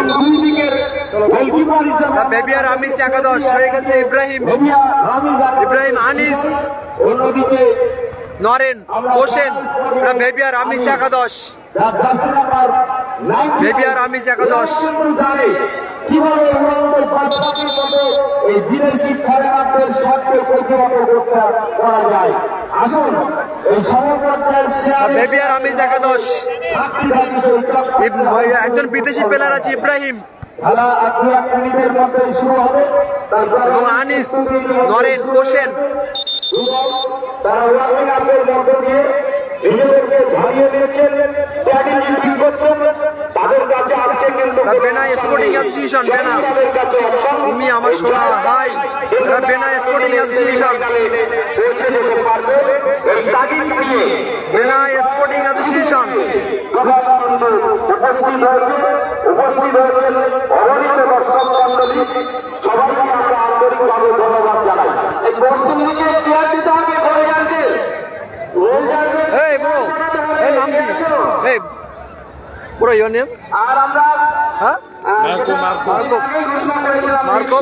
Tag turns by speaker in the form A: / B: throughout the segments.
A: এবং দুই দিকের গোলকিপার হিসেবে
B: বেবিয়ার আমিস একাদশ হয়ে গেছে ইব্রাহিম আনিস,
A: অন্যদিকে
B: নরেন হোসেন, বেবিয়ার আমিস একাদশ, বেবিয়ার আমিস একাদশ।
A: কিভাবে উড়ন্ত বাদশাহের মতো এই বিদেশি খেলোয়াড়দের শটকে প্রতিহত করা যায়। আসুন এই সমগ্র
B: বেবিয়ার আমিস একাদশ, একজন বিদেশি প্লেয়ার আছে ইব্রাহিম
A: খেলা 1 মিনিটের মধ্যে শুরু হবে।
B: এবং আনিস, নরেন হোসেন
A: তারা ওয়ার্মিং আপের মধ্য দিয়ে নিজেদেরকে ঝালিয়ে দিয়েছেন, স্ট্র্যাটেজি ঠিক করছেন। তাদের কাছে আজকে কিন্তু
B: বেনা স্পোর্টিং অ্যাসোসিয়েশন, বেনা তুমি আমার সোনা ভাই, বেনা sporting association, Bena sporting association
A: উপস্থিত হয়েছেন অগণিত দর্শক মন্ডলী, সবাইকে আমরা আন্তরিকভাবে ধন্যবাদ জানাই। এই পশ্চিম দিকে চেয়ার দিতে হবে ঘরে যাচ্ছে।
B: Hey bro, hey নাম কি? Hey, bro your name?
A: আর আমরা
B: মার্কো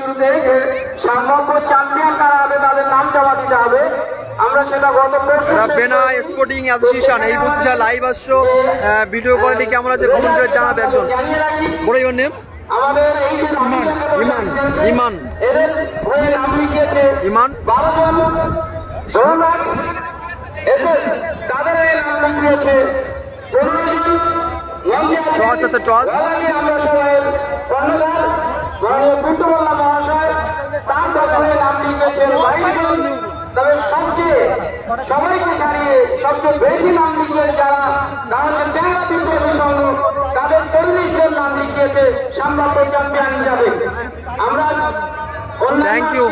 A: সম্ভাব্য চ্যাম্পিয়ন কারা হবে তাদের নাম জমা দিতে হবে। আমরা সেটা গত
B: বেনা স্পোর্টিং অ্যাসোসিয়েশন এই বুঝছে লাইভ আসছো, ভিডিও কোয়ালিটি কেমন আছে কমেন্ট করে জানাবে একজন। bro your name?
A: আমাদের এই যে
B: ইমান
A: এদের হয়ে নাম লিখিয়েছে
B: ইমান
A: 12 জন দৌলত এসএস, তাদের হয়ে নাম লিখিয়েছে 15 জন।
B: টস আছে, টস
A: আমরা সবাই কর্ণধার মাননীয় পিন্টু মোল্লা মহাশয় তার হয়ে নাম লিখিয়েছেন 22 জন। তবে সবাইকে ছাড়িয়ে সবচেয়ে বেশি নাম লিখিয়েছে যারা, তারা হচ্ছে ট্যাংরা বিপ্লবী সংঘ, তাদের 40 জন নাম লিখিয়েছে সম্ভাব্য চ্যাম্পিয়ন হিসাবে। আমরা
B: থ্যাংক ইউ,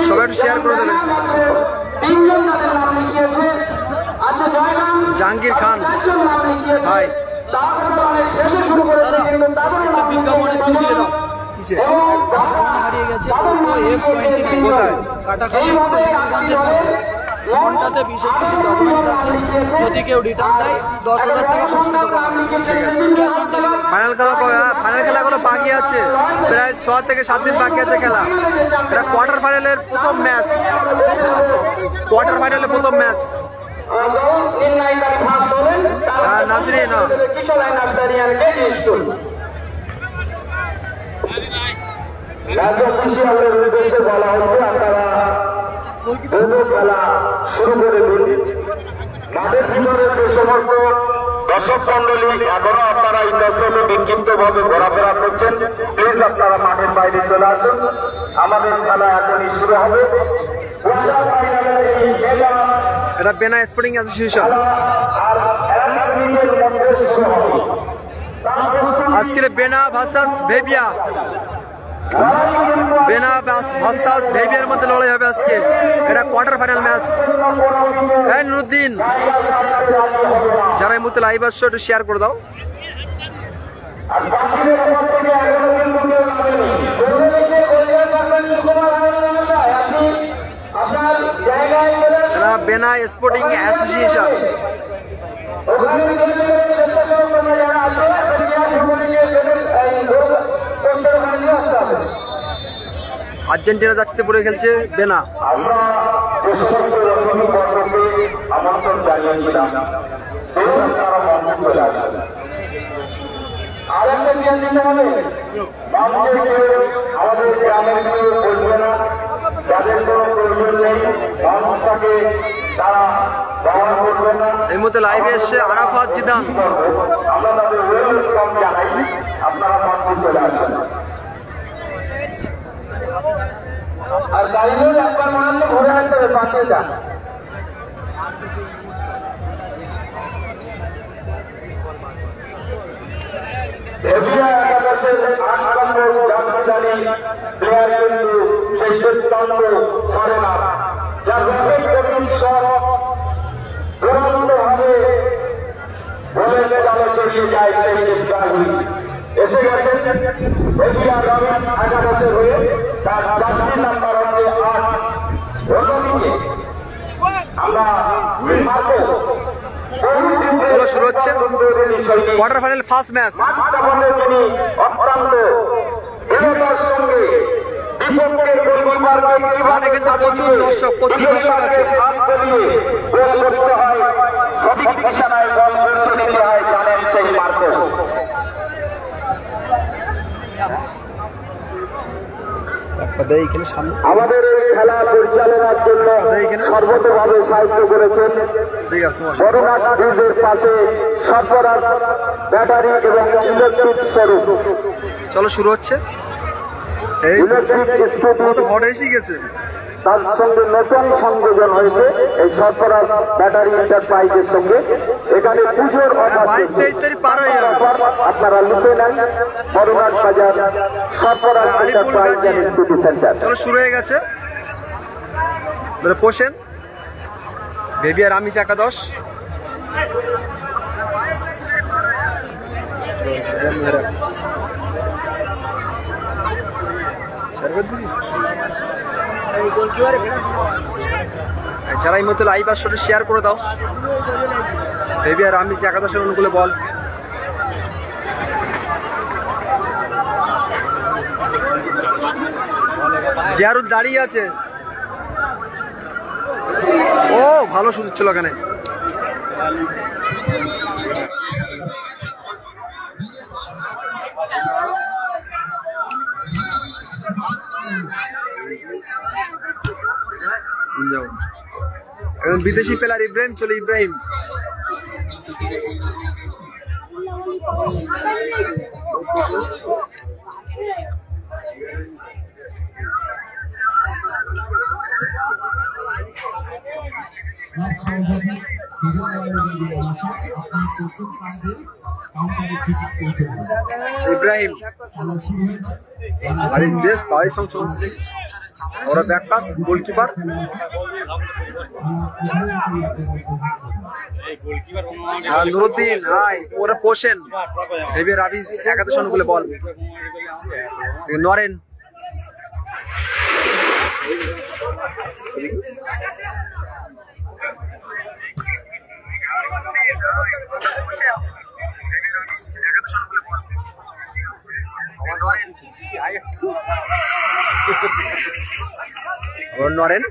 B: সবাই একটু শেয়ার করে দেবেন।
A: 3 জন তাদের নাম লিখিয়েছে। আচ্ছা জয়রাম
B: জাহাঙ্গীর খান
A: নাম লিখিয়েছে
B: ভাই,
A: তারপরে শেষে শুরু করেছে কিন্তু তাদের
B: বিজ্ঞাপনে তুই দিয়ে দাও
C: হারিয়ে গেছে ঘন্টাতে বিশেষ কিছু ডকুমেন্টস আছে, যদি কেউ রিটার্ন দেয় 10,000 টাকা
B: ফাইনাল খেলা এখনো বাকি আছে, প্রায় 6 থেকে 7 দিন বাকি আছে খেলা। এটা কোয়ার্টার ফাইনালের প্রথম ম্যাচ, নাজরি না
A: অফিসিয়ালের উদ্দেশ্যে বলা হচ্ছে আপনারা দ্রুত খেলা শুরু করে দিন। মাঠের ভিতরে যে সমস্ত দর্শক মন্ডলী এখনো আপনারা ইতস্তত বিক্ষিপ্ত ভাবে ঘোরাফেরা করছেন, প্লিজ আপনারা মাঠের বাইরে চলে আসুন। আমাদের খেলা এখনই শুরু হবে।
B: এটা বেনা স্পোর্টিং অ্যাসোসিয়েশন। আজকের বেনা ভার্সাস ভেবিয়া, বেনা ভার্সাস ভেবিয়ার মধ্যে লড়াই হবে আজকে। এটা কোয়ার্টার ফাইনাল ম্যাচ। নুরুদ্দিন, যারা এই মুহূর্তে লাইভ আসছো একটু শেয়ার করে দাও। বেনা স্পোর্টিং অ্যাসোসিয়েশন। আর্জেন্টিনা যাচ্ছে পড়ে খেলছে বেনা।
A: আমরা যে সমস্ত রজনী বর্গকে আমন্ত্রণ জানিয়েছিলাম তারা মঞ্চে চলে আসবে। আরেকটা চেয়ার দিতে হবে, আমাদের গ্রামের কেউ বসবে না, যাদের কোনো প্রয়োজন নেই মঞ্চটাকে তারা ব্যবহার করবে না।
B: এই মুহূর্তে লাইভে এসছে আরাফাত জিদান।
A: আমরা তাদের ওয়েলকাম জানাই, আপনারা মঞ্চে চলে আসবেন। আর গাড়িগুলো একবার মনে হচ্ছে ঘুরে আসতে হবে 5টা। এভিয়া একাদশের 8 নম্বর জার্সিধারী প্লেয়ার কিন্তু সেই দুর্দান্ত ফরেনার, যার রকেট গতির শট দুরন্তভাবে বলের চালে চলিয়ে যায় সেই ইব্রাহিম। এসে গেছেন এভিয়া রবিন একাদশের হয়ে, তার জার্সি নাম্বার হচ্ছে 8। অন্যদিকে আমরা
B: চলো শুরু হচ্ছে কোয়ার্টার ফাইনাল ফার্স্ট ম্যাচ।
A: তিনি অত্যন্ত দৃঢ়তার সঙ্গে বিপক্ষের গোলকিপারকে কিভাবে
B: কিন্তু প্রচুর দর্শক আছে।
A: গোল করতে হয়, সঠিক নিশানায় বল পৌঁছে দিতে হয়, জানেন সেই মার্কো। আমাদের এই খেলা পরিচালনার জন্য সর্বতভাবে সাহায্য করেছেন বরুণাস ব্রিজের পাশে সরফরাজ ব্যাটারি এবং ইলেকট্রিক শোরুম।
B: চলো শুরু হচ্ছে। এই তো ভোট এসে গেছে,
A: তার সঙ্গে নতুন সংযোজন হয়েছে এই সরফরাজ ব্যাটারি এন্টারপ্রাইজের সঙ্গে। এখানে পুজোর
B: 22-23 তারিখ পার হয়ে যাবে।
A: আপনারা লিখে নেন বরুণাস বাজার সরফরাজ এন্টারপ্রাইজ সিটি সেন্টার।
B: চলো শুরু হয়ে গেছে। পোষেন বেবি আর আমিষ একাদশ। যারা এই মতো লাইভ আসলে শেয়ার করে দাও। বেবি আর আমিষ একাদশের অনুকূলে বল। জিয়ারুদ দাঁড়িয়ে আছে। ও ভালো সুযোগ ছিল ওখানে। বিদেশি প্লেয়ার ইব্রাহিম, চলে ইব্রাহিম। ইব্রাহিম আর দেশ ভাই চলছে ওরা ব্যাক পাস গোলকিপার। নুরুদ্দিন হাই ওরা পোষেন হেবি রাবিজ একাদশ অনুকূলে বল। নরেন নরেন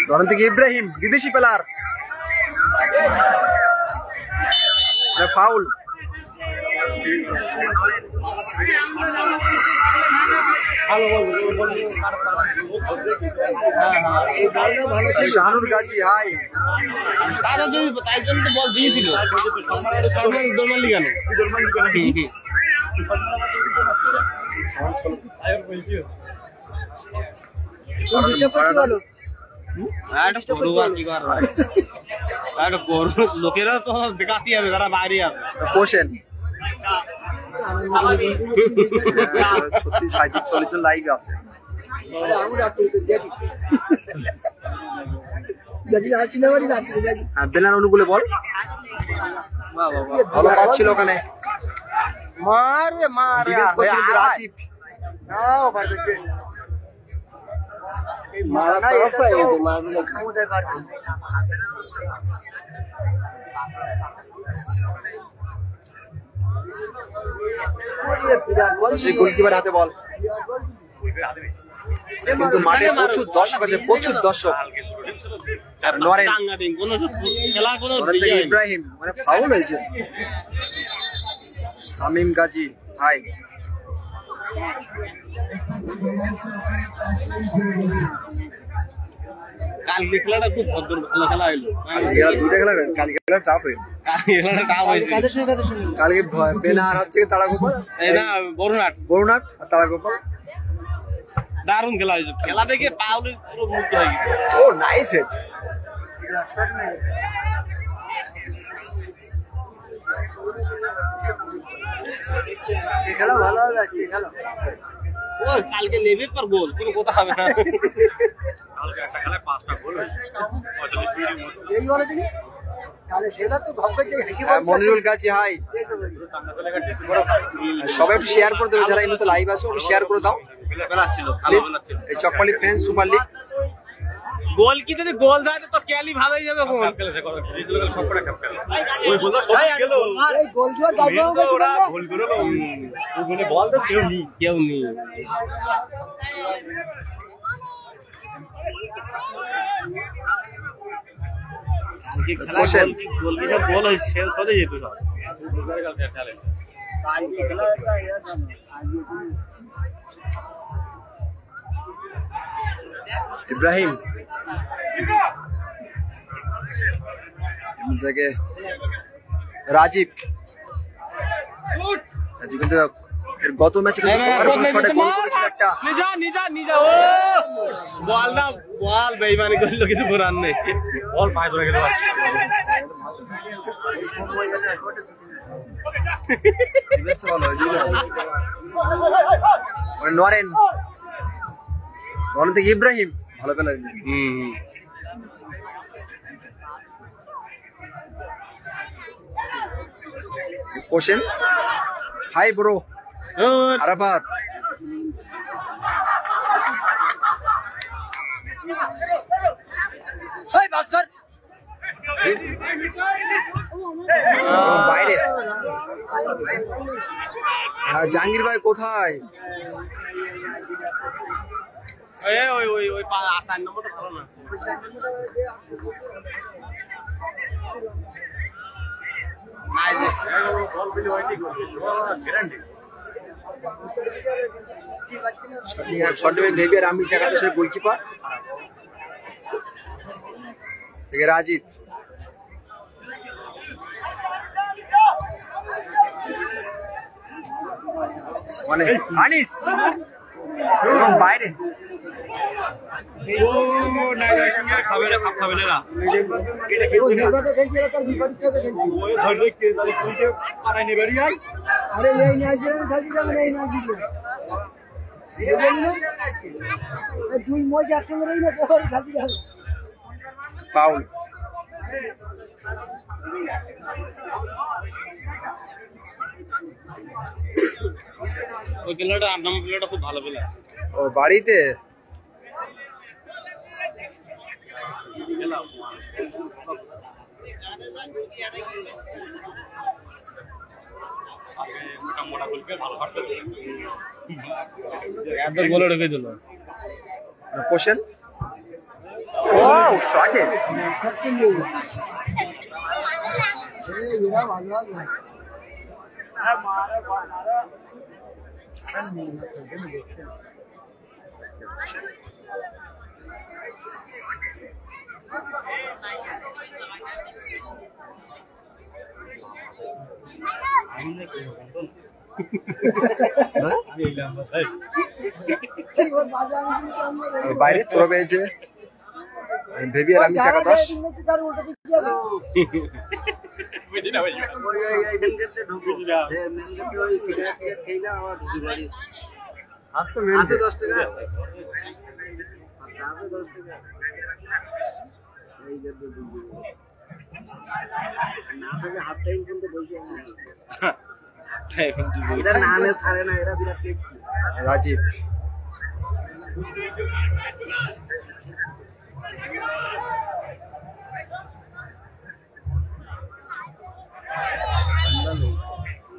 B: নরেন থেকে ইব্রাহিম বিদেশি প্লেয়ার। ফাউল। শাহানুর গাজী হাই
C: তাই জন্য তো বল দিয়েছিল। লোকেরা তো দেখাতে হবে যারা বাইরে আছে।
B: পোষেন 36-37 জন লাইভ আছে। বেলার অনুকূলে বল। ভালো কাজ ছিল ওখানে। ডিফেন্স করছে কিন্তু রাজীব। গোলকিপার হাতে বল। কিন্তু মাঠে প্রচুর দর্শক আছে, প্রচুর দর্শক। নরেন ইব্রাহিম মানে ফাউল হয়েছে। শামীম গাজী হাই
C: কালকে খেলাটা খুব ভদ্র ভালো খেলা হইলো।
B: দুইটা খেলা কালকে খেলা টাফ হইলো। কালকে বেনার হচ্ছে তারাগোপাল, বরুণাট আর তারাগোপাল।
C: দারুণ খেলা হয়েছে। খেলা দেখে পাউলি পুরো মুক্ত হয়ে গেছে।
B: ও নাইস হেড। খেলা ভালো হবে আজকে খেলা।
C: ও কালকে নেভে পর গোল কোনো কথা হবে না। কালকে একটা খেলায় 5টা গোল হয়েছে 45 মিনিটের মধ্যে।
B: এই বলে দিনি তাহলে সেটা তো ভাববে যে মনিরুল গাজী হাই। সবাই একটু শেয়ার করে দেবে যারা এই মুহূর্তে লাইভ আছে, একটু শেয়ার করে দাও।
C: বেলা ছিল
B: এই চকপালি ফ্রেন্ডস সুপার লিগ।
C: গোল কি যদি গোল দেয় তো ক্যালি ভালোই যাবে কোন সবকটা কাপ খেলে ওই বললো সব গেল
D: এই গোল জোর গাইবো
C: ওরা গোল করলো ওখানে বল তো কেউ নেই গোল কি সব গোল হয়েছে কত যেত সব
B: ইব্রাহিম থেকে রাজীব রাজীব কিন্তু এর গত ম্যাচে একটা
C: নিজা ও বল না বল বেইমানি করলো কিছু করার নেই বল পায়ে ধরে গেল
B: নরেন নরেন থেকে ইব্রাহিম ভালো পেল কোশ্চেন হাই ব্রো আরাফাত
D: এই ভাস্কর
B: বাইরে জাহাঙ্গীর ভাই কোথায়
C: ওই ওই ওই 8 নম্বরটা ভালো না
B: গোলকিপার রাজীব মানে আনিস বাইরে
C: খাবে না খাবে না
D: আরে এই ম্যাচ খেলতে যাবে না এই ম্যাচ দুই ম্যাচ একসঙ্গে রইলে খেলতে যাবে
B: ফাউল
C: ওই প্লেয়ারটা 8 নম্বর প্লেয়ারটা খুব ভালো প্লেয়ার
B: ও বাড়িতে
C: মোটা গোল করে ভালো কাটতে এত গোল ঢুকে দিল
B: কোশ্চেন ও শটে বাইরে তোরা পেয়েছে বেবি আর আমি চাকা দাস
D: আছে 10 টাকা হাফ টাইম কিন্তু বলছি এরা না আনে ছাড়ে না এরা বিরাট
B: রাজীব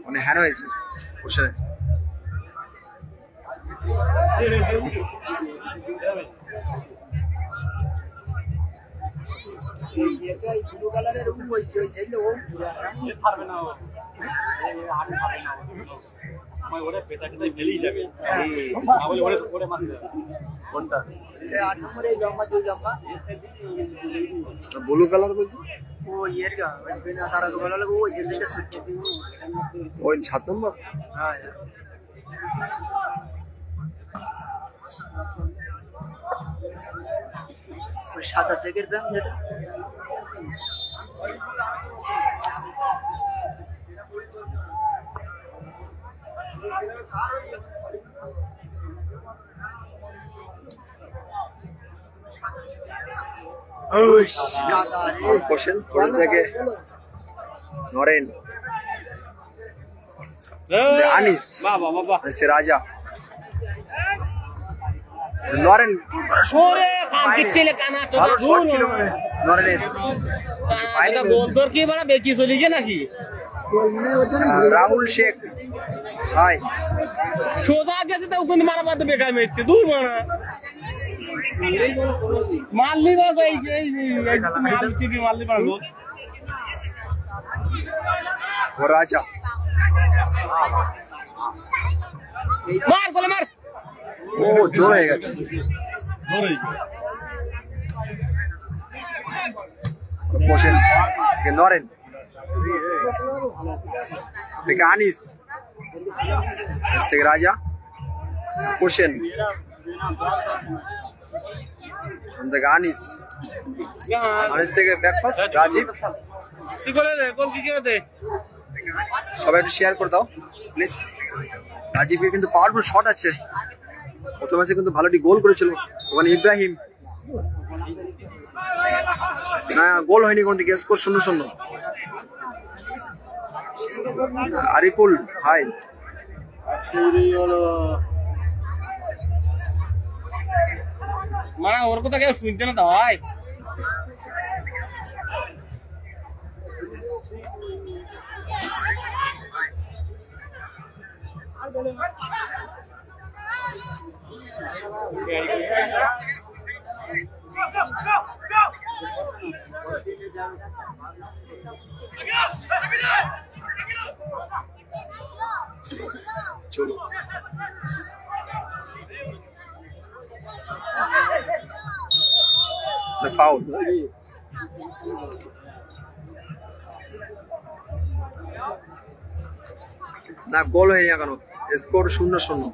B: মানে হ্যান হয়েছে কোশ্চেনে
D: ব্লু কালারের কইছে ওই সাইডে ও পুরা
C: পারবে না ও হাতে পারবে না মই ওরে পেটাকে তাই ফেলেই যাবে আমি ওরে ওরে মারতে যাবে কোনটা
D: এই 8 নম্বরে লম্বা দুই লম্বা
B: ব্লু কালার বলছি
D: ও ইয়ের গা ওই বিনা তারা তো বলা লাগো ওই যেটা সুচ্ছে
B: ওই 7 নম্বর
D: হ্যাঁ ওই সাদা চেকের ব্যাংক যেটা
B: কোশ্চেন কোন থেকে নরেন আনিস
C: বাবা বাবা
B: সে রাজা নরেন
E: ওরে খাচ্ছিলে কানা চোদা
B: ভালো শট ছিল নরেনের
E: এটা গোল তোর কি বড় বেকি চলে গিয়ে নাকি
B: রাহুল শেখ হাই
E: সোজা গেছে তো কোন মারা বাদ বেকার মেতে দূর মারা মারলি বাস এই মারলি পারলো
B: ও রাজা
E: মার বলে মার
B: ও জোর হয়ে গেছে পোষেন নরেন থেকে আনিস থেকে রাজা পোষেন থেকে আনিস আনিস থেকে ব্যাকপাস রাজীব
E: কি করে দে কোন কি করে দে
B: সবাই একটু শেয়ার করে দাও প্লিজ রাজীবের কিন্তু পাওয়ারফুল শট আছে গত ম্যাচে কিন্তু ভালোটি গোল করেছিল ওখানে ইব্রাহিম না গোল হয়নি কোন দিকে স্কোর 0-0 আরিফুল হাই
E: মানে ওর কথা কেউ শুনতে না ভাই
B: চলো ফাউল না গোল হয়নি এখনো স্কোর 0-0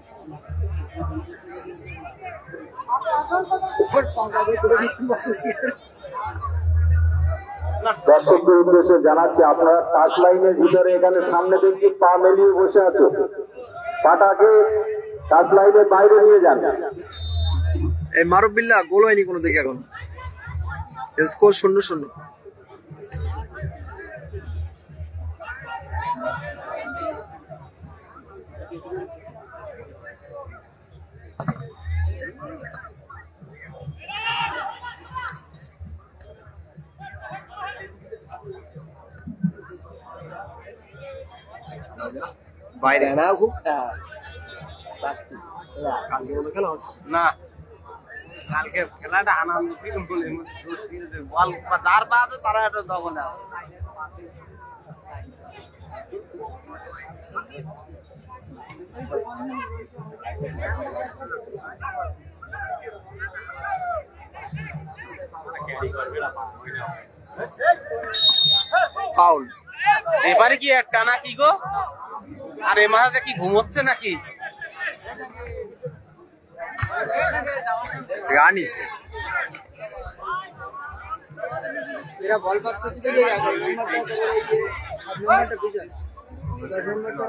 A: দর্শকদের উদ্দেশ্যে জানাচ্ছি আপনারা টাচ লাইনের ভিতরে এখানে সামনে দেখছি পা মেলিয়ে বসে আছো পাটাকে টাচ লাইনের বাইরে নিয়ে যান
B: এই মারুবিল্লাহ গোল হয়নি কোনো দিকে এখন স্কোর 0-0 বাইরে
D: না খুব
B: কালকে কোনো খেলা হচ্ছে
E: না কালকে খেলাটা আনন্দ বলে বল যার পা আছে তারা একটা দখল
B: ফাউল
E: এবারে কি একটা না কি গো আর এ মাঝে কি ঘুমোচ্ছে নাকি
B: আনিস
D: এরা বল পাস করতে গিয়ে নাম্বারটা পিছন 10 নম্বরটা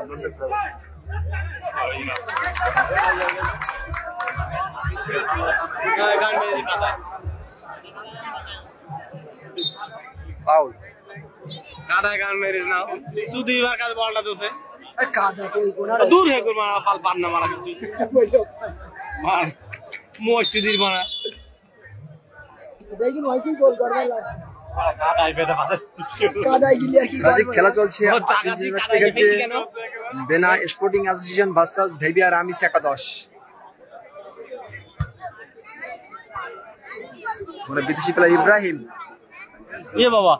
B: ফাউল
E: কাদায় গান মেরে নাও তুই দুইবার কাজ বলটা দোছে
D: কাদা তো ওই কোনা
E: দূর হয়ে গেল মারা পাল পার না মারা কিছু মার মসজিদের মারা
D: দেখি নয় কি গোল করবে
C: কাদায় বেঁধে পাতে
D: কাদায় গিয়ে আর কি
B: রাজীব খেলা চলছে
E: ও জাগাতি কাদায় গেছে কেন
B: বেনা স্পোর্টিং অ্যাসোসিয়েশন ভার্সাস ভেবিয়া রামিস একাদশ মানে বিদেশি প্লেয়ার ইব্রাহিম
C: এ বাবা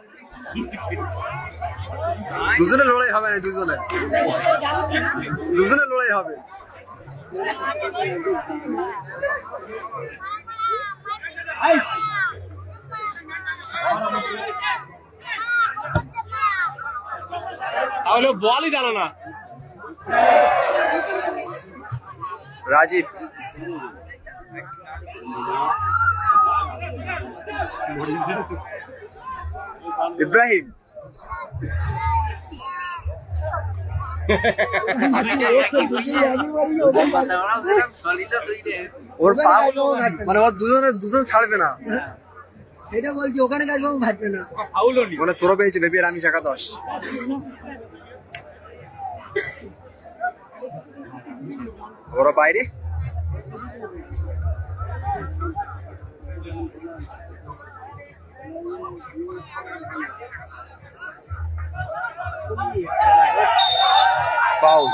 B: দুজনে লড়াই হবে না দুজনে লড়াই হবে
E: তাহলে বলই জানো না
B: রাজীব ইব্রাহিম ওর পা মানে ওর দুজন ছাড়বে না
D: এটা বলছি ওখানে কাজ বাবু ভাববে না
B: মানে থ্রো পেয়েছে ভেবি রামিস একাদশ ওরা বাইরে ফাউল।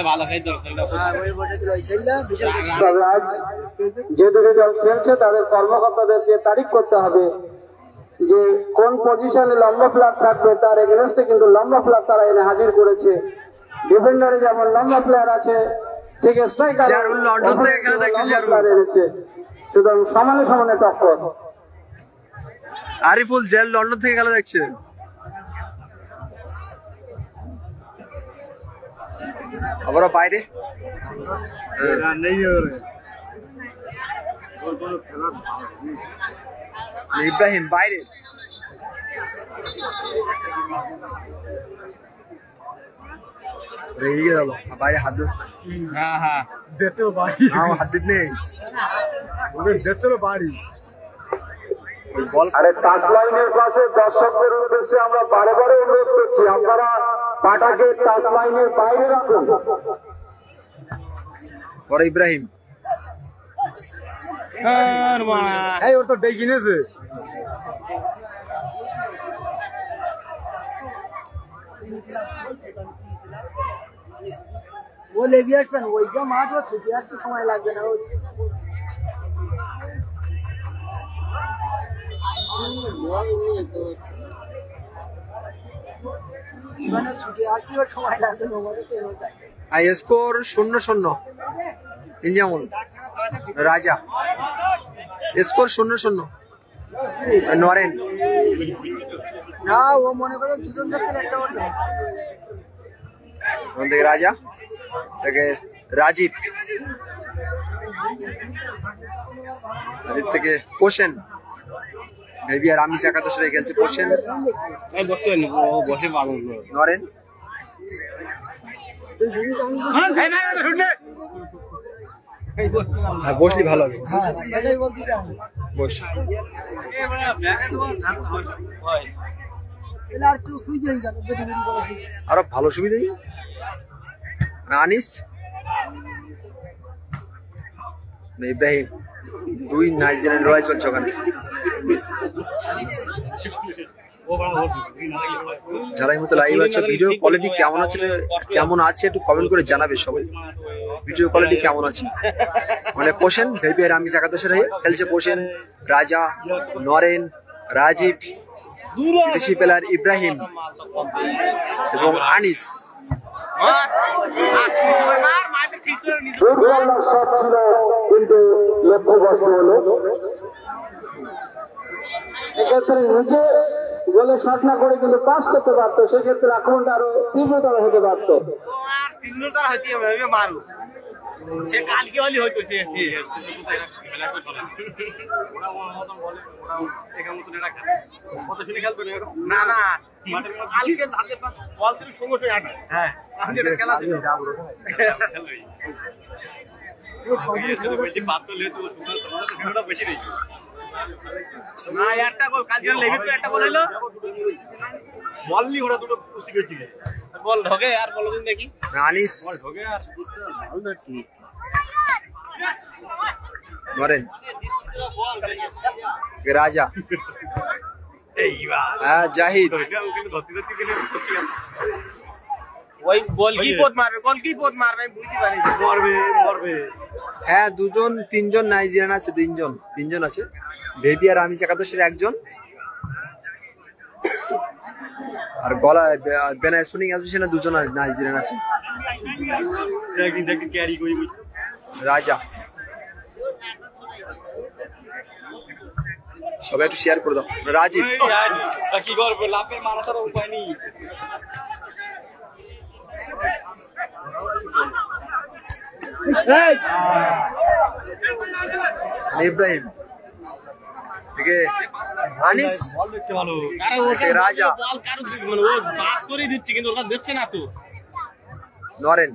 C: ভালো খাই দরকার
A: যে দুটি দল খেলছে তাদের কর্মকর্তাদেরকে তারিখ করতে হবে যে কোন পজিশনে লম্বা ফ্ল্যাগ থাকবে, তার এগেনস্টে কিন্তু লম্বা ফ্ল্যাগ তারা এনে হাজির করেছে। ডিফেন্ডারে যেমন লম্বা প্লেয়ার আছে, ঠিক স্ট্রাইকার
B: জিয়ারুল লন্ডন থেকে খেলা দেখছে, জিয়ারুল।
A: এনেছে, সুতরাং সমানে সমানে টক্কর।
B: আরিফুল জেল লন্ডন থেকে খেলা দেখছে। আবারও বাইরে ইব্রাহিম বাইরে। রেগে গেল বাইরে হাত দিস না। হাত দিত নেই বল।
A: আরে টাচ লাইনের পাশে দর্শকদের উদ্দেশ্যে আমরা বারে বারে অনুরোধ করছি, আপনারা পাটাকে টাচ লাইনের বাইরে রাখুন।
B: পরে ইব্রাহিম ওর তো ডেকে নিয়েছে।
D: ও লেগে আসবেন, ওইটা মাঠ ও ছুটি আসতে সময় লাগবে না। মানে ছুটি আসতে সময় লাগবে না,
B: স্কোর 0-0 ইনজামুল রাজা। স্কোর 0-0 নরেন।
D: না ও মনে করে দুজন দেখছেন একটা
B: থেকে রাজা থেকে রাজীব, রাজীব থেকে পোষেন। মেবি আর আমি একাদশ রে খেলছে পোষেন।
C: বসে পাগল
B: নরেন হ্যাঁ বসলি ভালো হবে। বস
D: আর কেউ সুবিধা হয়ে যাবে,
B: আরো ভালো সুবিধা। আনিস ইব্রাহিম, দুই নাইজেরিয়ান লড়াই চলছে ওখানে। যারা এই মতো লাইভ আছে, ভিডিও কোয়ালিটি কেমন আছে একটু কমেন্ট করে জানাবে সবাই। ভিডিও কোয়ালিটি কেমন আছে? মানে পোষেন ভেবে রামিজ একাদশের হয়ে খেলছে পোষেন, রাজা, নরেন, রাজীব, বিদেশি প্লেয়ার ইব্রাহিম এবং আনিস।
A: সব ছিল কিন্তু লক্ষ্যগ্রস্ত হলো। এক্ষেত্রে নিচে বলে শট না করে কিন্তু পাস করতে পারতো, সেক্ষেত্রে আক্রমণটা আরো তীব্রতর হতে পারত।
E: মারু সে কালকে হলি হয়তো না না কালকে বল ছিল সঙ্গে সঙ্গে আটা। হ্যাঁ খেলা ছিল না একটা গোল কালকে লেগে একটা গোল হইলো। বললি ওরা দুটো কুস্তি করছিল, বল ঢোকে আর বলো দিন দেখি।
B: আনিস নরেন রাজা জাহিদ।
E: ওই গোল কি পোত মারবে, গোল কি পোত মারবে বুঝতে পারি। মরবে
B: হ্যাঁ দুজন তিনজন নাইজেরিয়ান আছে, তিনজন আছে। বেবি আর আমি একাদশের একজন, আর গলা বেনা স্পিনিং অ্যাসোসিয়েশনে দুজন নাইজেরিয়ান আছে। রাজা সবাই একটু শেয়ার করে দাও। রাজীব
C: কি করবে, লাভের মারা তার উপায় নেই।
B: ইব্রাহিম থেকে আনিস রাজা
E: দিচ্ছে না তো।
B: নরেন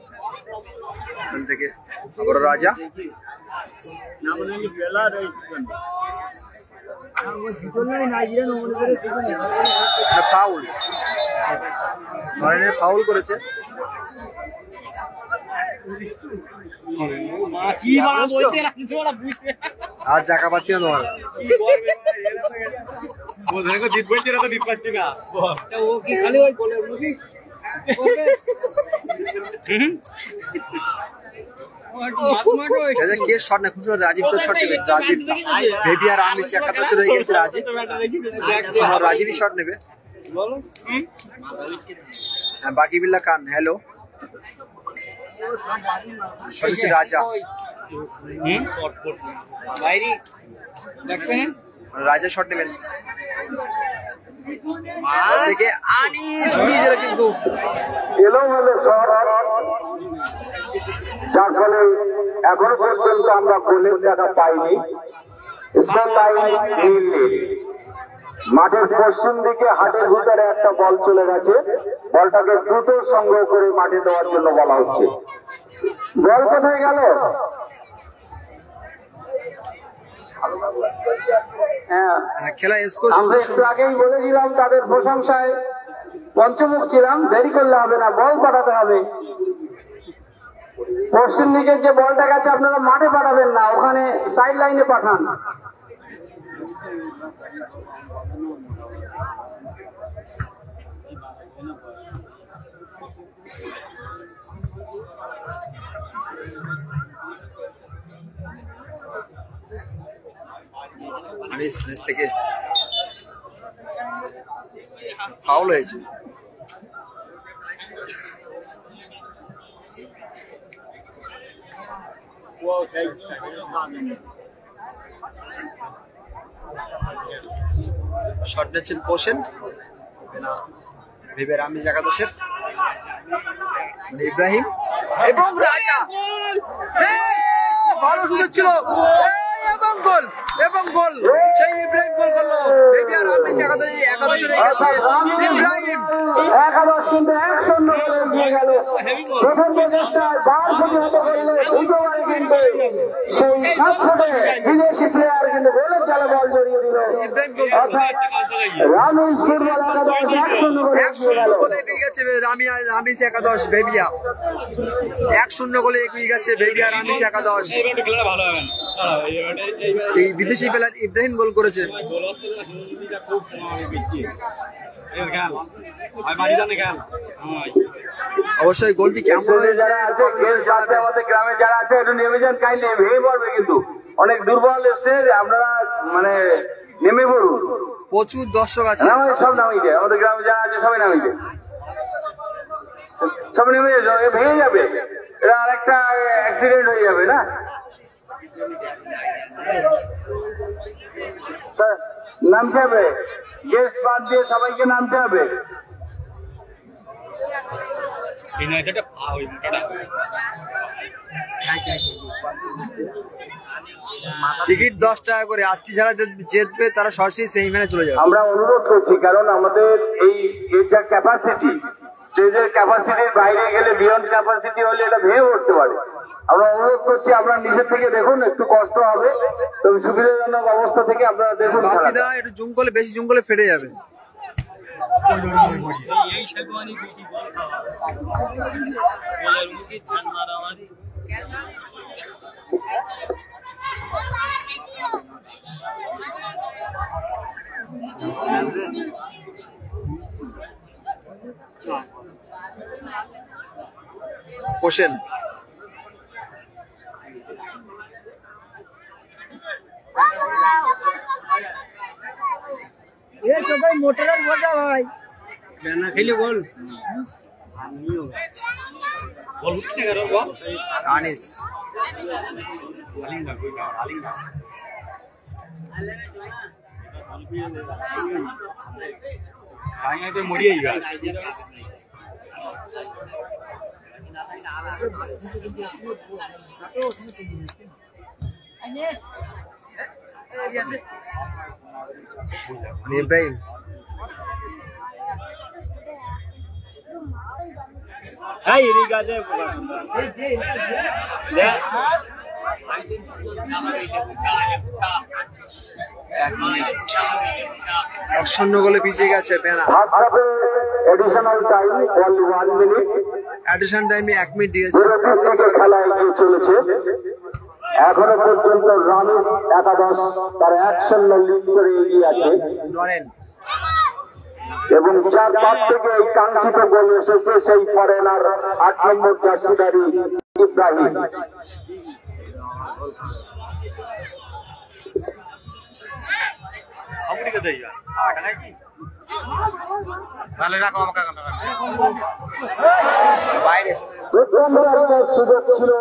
B: থেকে আবার রাজা ফাউল, নরেনের ফাউল করেছে।
C: কি মারা বলতে রাখছে ওরা বুঝবে
B: আর জায়গা পাচ্ছি না তোমার।
C: কি করবে বোঝার কো জিত বলতে না তো জিত পাচ্ছি না ও কি খালি ওই বলে মুভিস
B: কে শট না, খুব রাজীব তো শট নেবে। রাজীব বেবি আর আমি একাদশ রয়ে গেছে। রাজীব রাজীবই শট নেবে। বাকি বিল্লা খান হ্যালো রাজা রাজা শট নেবেন থেকে আনিস নিজেরা কিন্তু
A: এলোমেলো শট, যার ফলে এখনো পর্যন্ত আমরা গোলের দেখা পাইনি। Score line 0-0। মাঠের পশ্চিম দিকে হাটের ভিতরে একটা বল চলে গেছে, বলটাকে দ্রুত সংগ্রহ করে মাঠে দেওয়ার জন্য বলা হচ্ছে। বল কোথায় গেল?
B: খেলা স্কোর
A: আমরা একটু আগেই বলেছিলাম তাদের প্রশংসায় পঞ্চমুখ ছিলাম, দেরি করলে হবে না, বল পাঠাতে হবে। পশ্চিম দিকের যে বলটা গেছে আপনারা মাঠে পাঠাবেন না, ওখানে সাইড লাইনে পাঠান।
B: আনিস নিচ থেকে ফাউল হয়েছে। শট নিচ্ছেন পোষেন ভেবে আমিজ একাদশের ইব্রাহিম এবং রাজা। ভালো সুযোগ ছিল এবং গোল এবং গোল। সেই ইব্রাহিম গোল করলো। বেবি আর আমিজ একাদশের ইব্রাহিম
A: একাদশ কিন্তু 1-0 গোলে এগিয়ে গেল। প্রথম প্রচেষ্টায় বার প্রতিহত করলে দ্বিতীয়বারে কিন্তু সেই 7 ফুটে বিদেশি প্লেয়ার কিন্তু গোলের জালে বল জড়িয়ে দিল।
B: ইব্রাহিম গোল
A: রামিজ ফুটবল একাদশ 1-0 গোলে এগিয়ে গেল।
B: 1-0 গোলে এগিয়ে গেছে আমিজ একাদশ বেবিয়া। 1-0 গোলে এগিয়ে গেছে বেবি আর আমিজ একাদশ।
C: খেলাটা ভালো হবে না
B: এই বিদেশি প্লেয়ার ইব্রাহিম গোল করেছে। অবশ্যই গোলটি কেমন হয়েছে
A: আমাদের গ্রামে যারা আছে একটু নেমে যান, কাইন্ডলি ভেঙে পড়বে কিন্তু অনেক দুর্বল স্টেজ, আপনারা মানে নেমে পড়ুন।
B: প্রচুর দর্শক আছে।
A: সব নামিয়ে যায়, আমাদের গ্রামে যারা আছে সবাই নামিয়ে যায়, সব নেমে যাবে, ভেঙে যাবে, এটা আরেকটা অ্যাক্সিডেন্ট হয়ে যাবে না। নামতে হবে, গেস্ট বাদ দিয়ে সবাইকে নামতে হবে।
B: টিকিট 10 টাকা করে। আজকে যারা জিতবে তারা সরাসরি সেমিফাইনালে চলে যাবে।
A: আমরা অনুরোধ করছি, কারণ আমাদের এই যা ক্যাপাসিটি, স্টেজের ক্যাপাসিটির বাইরে গেলে বিয়ন্ড ক্যাপাসিটি হলে এটা ভেঙে পড়তে পারে। আমরা অনুরোধ করছি আপনারা নিজের থেকে দেখুন, একটু কষ্ট হবে, তবে সুবিধাজনক অবস্থা থেকে আপনারা দেখুন।
B: বাপিদা একটু জুম করলে, বেশি জুম করলে ফেটে যাবে। পোষেন
D: সবাই মোটরের বলটা ভাই
C: না খেলে বল বল উঠছে না বল
B: আনিস
C: তো মরিয়ে গেল
B: ইব্রাহিম এক-শূন্য গোলে পিছিয়ে গেছে বেনা।
A: ফার্স্ট হাফে additional time only 1 minute.
B: Addition টাইমে 1 মিনিট দিয়েছে।
A: বিরতির থেকে খেলা এগিয়ে চলেছে। এখনো পর্যন্ত রামিজ একাদশ তার 1-0 লিড করে এগিয়ে আছে
B: নরেন
A: এবং 4-5 থেকে এই কাঙ্ক্ষিত গোল এসেছে সেই ফরেনার 8 নম্বর জার্সিধারী ইব্রাহিম। সুযোগ ছিল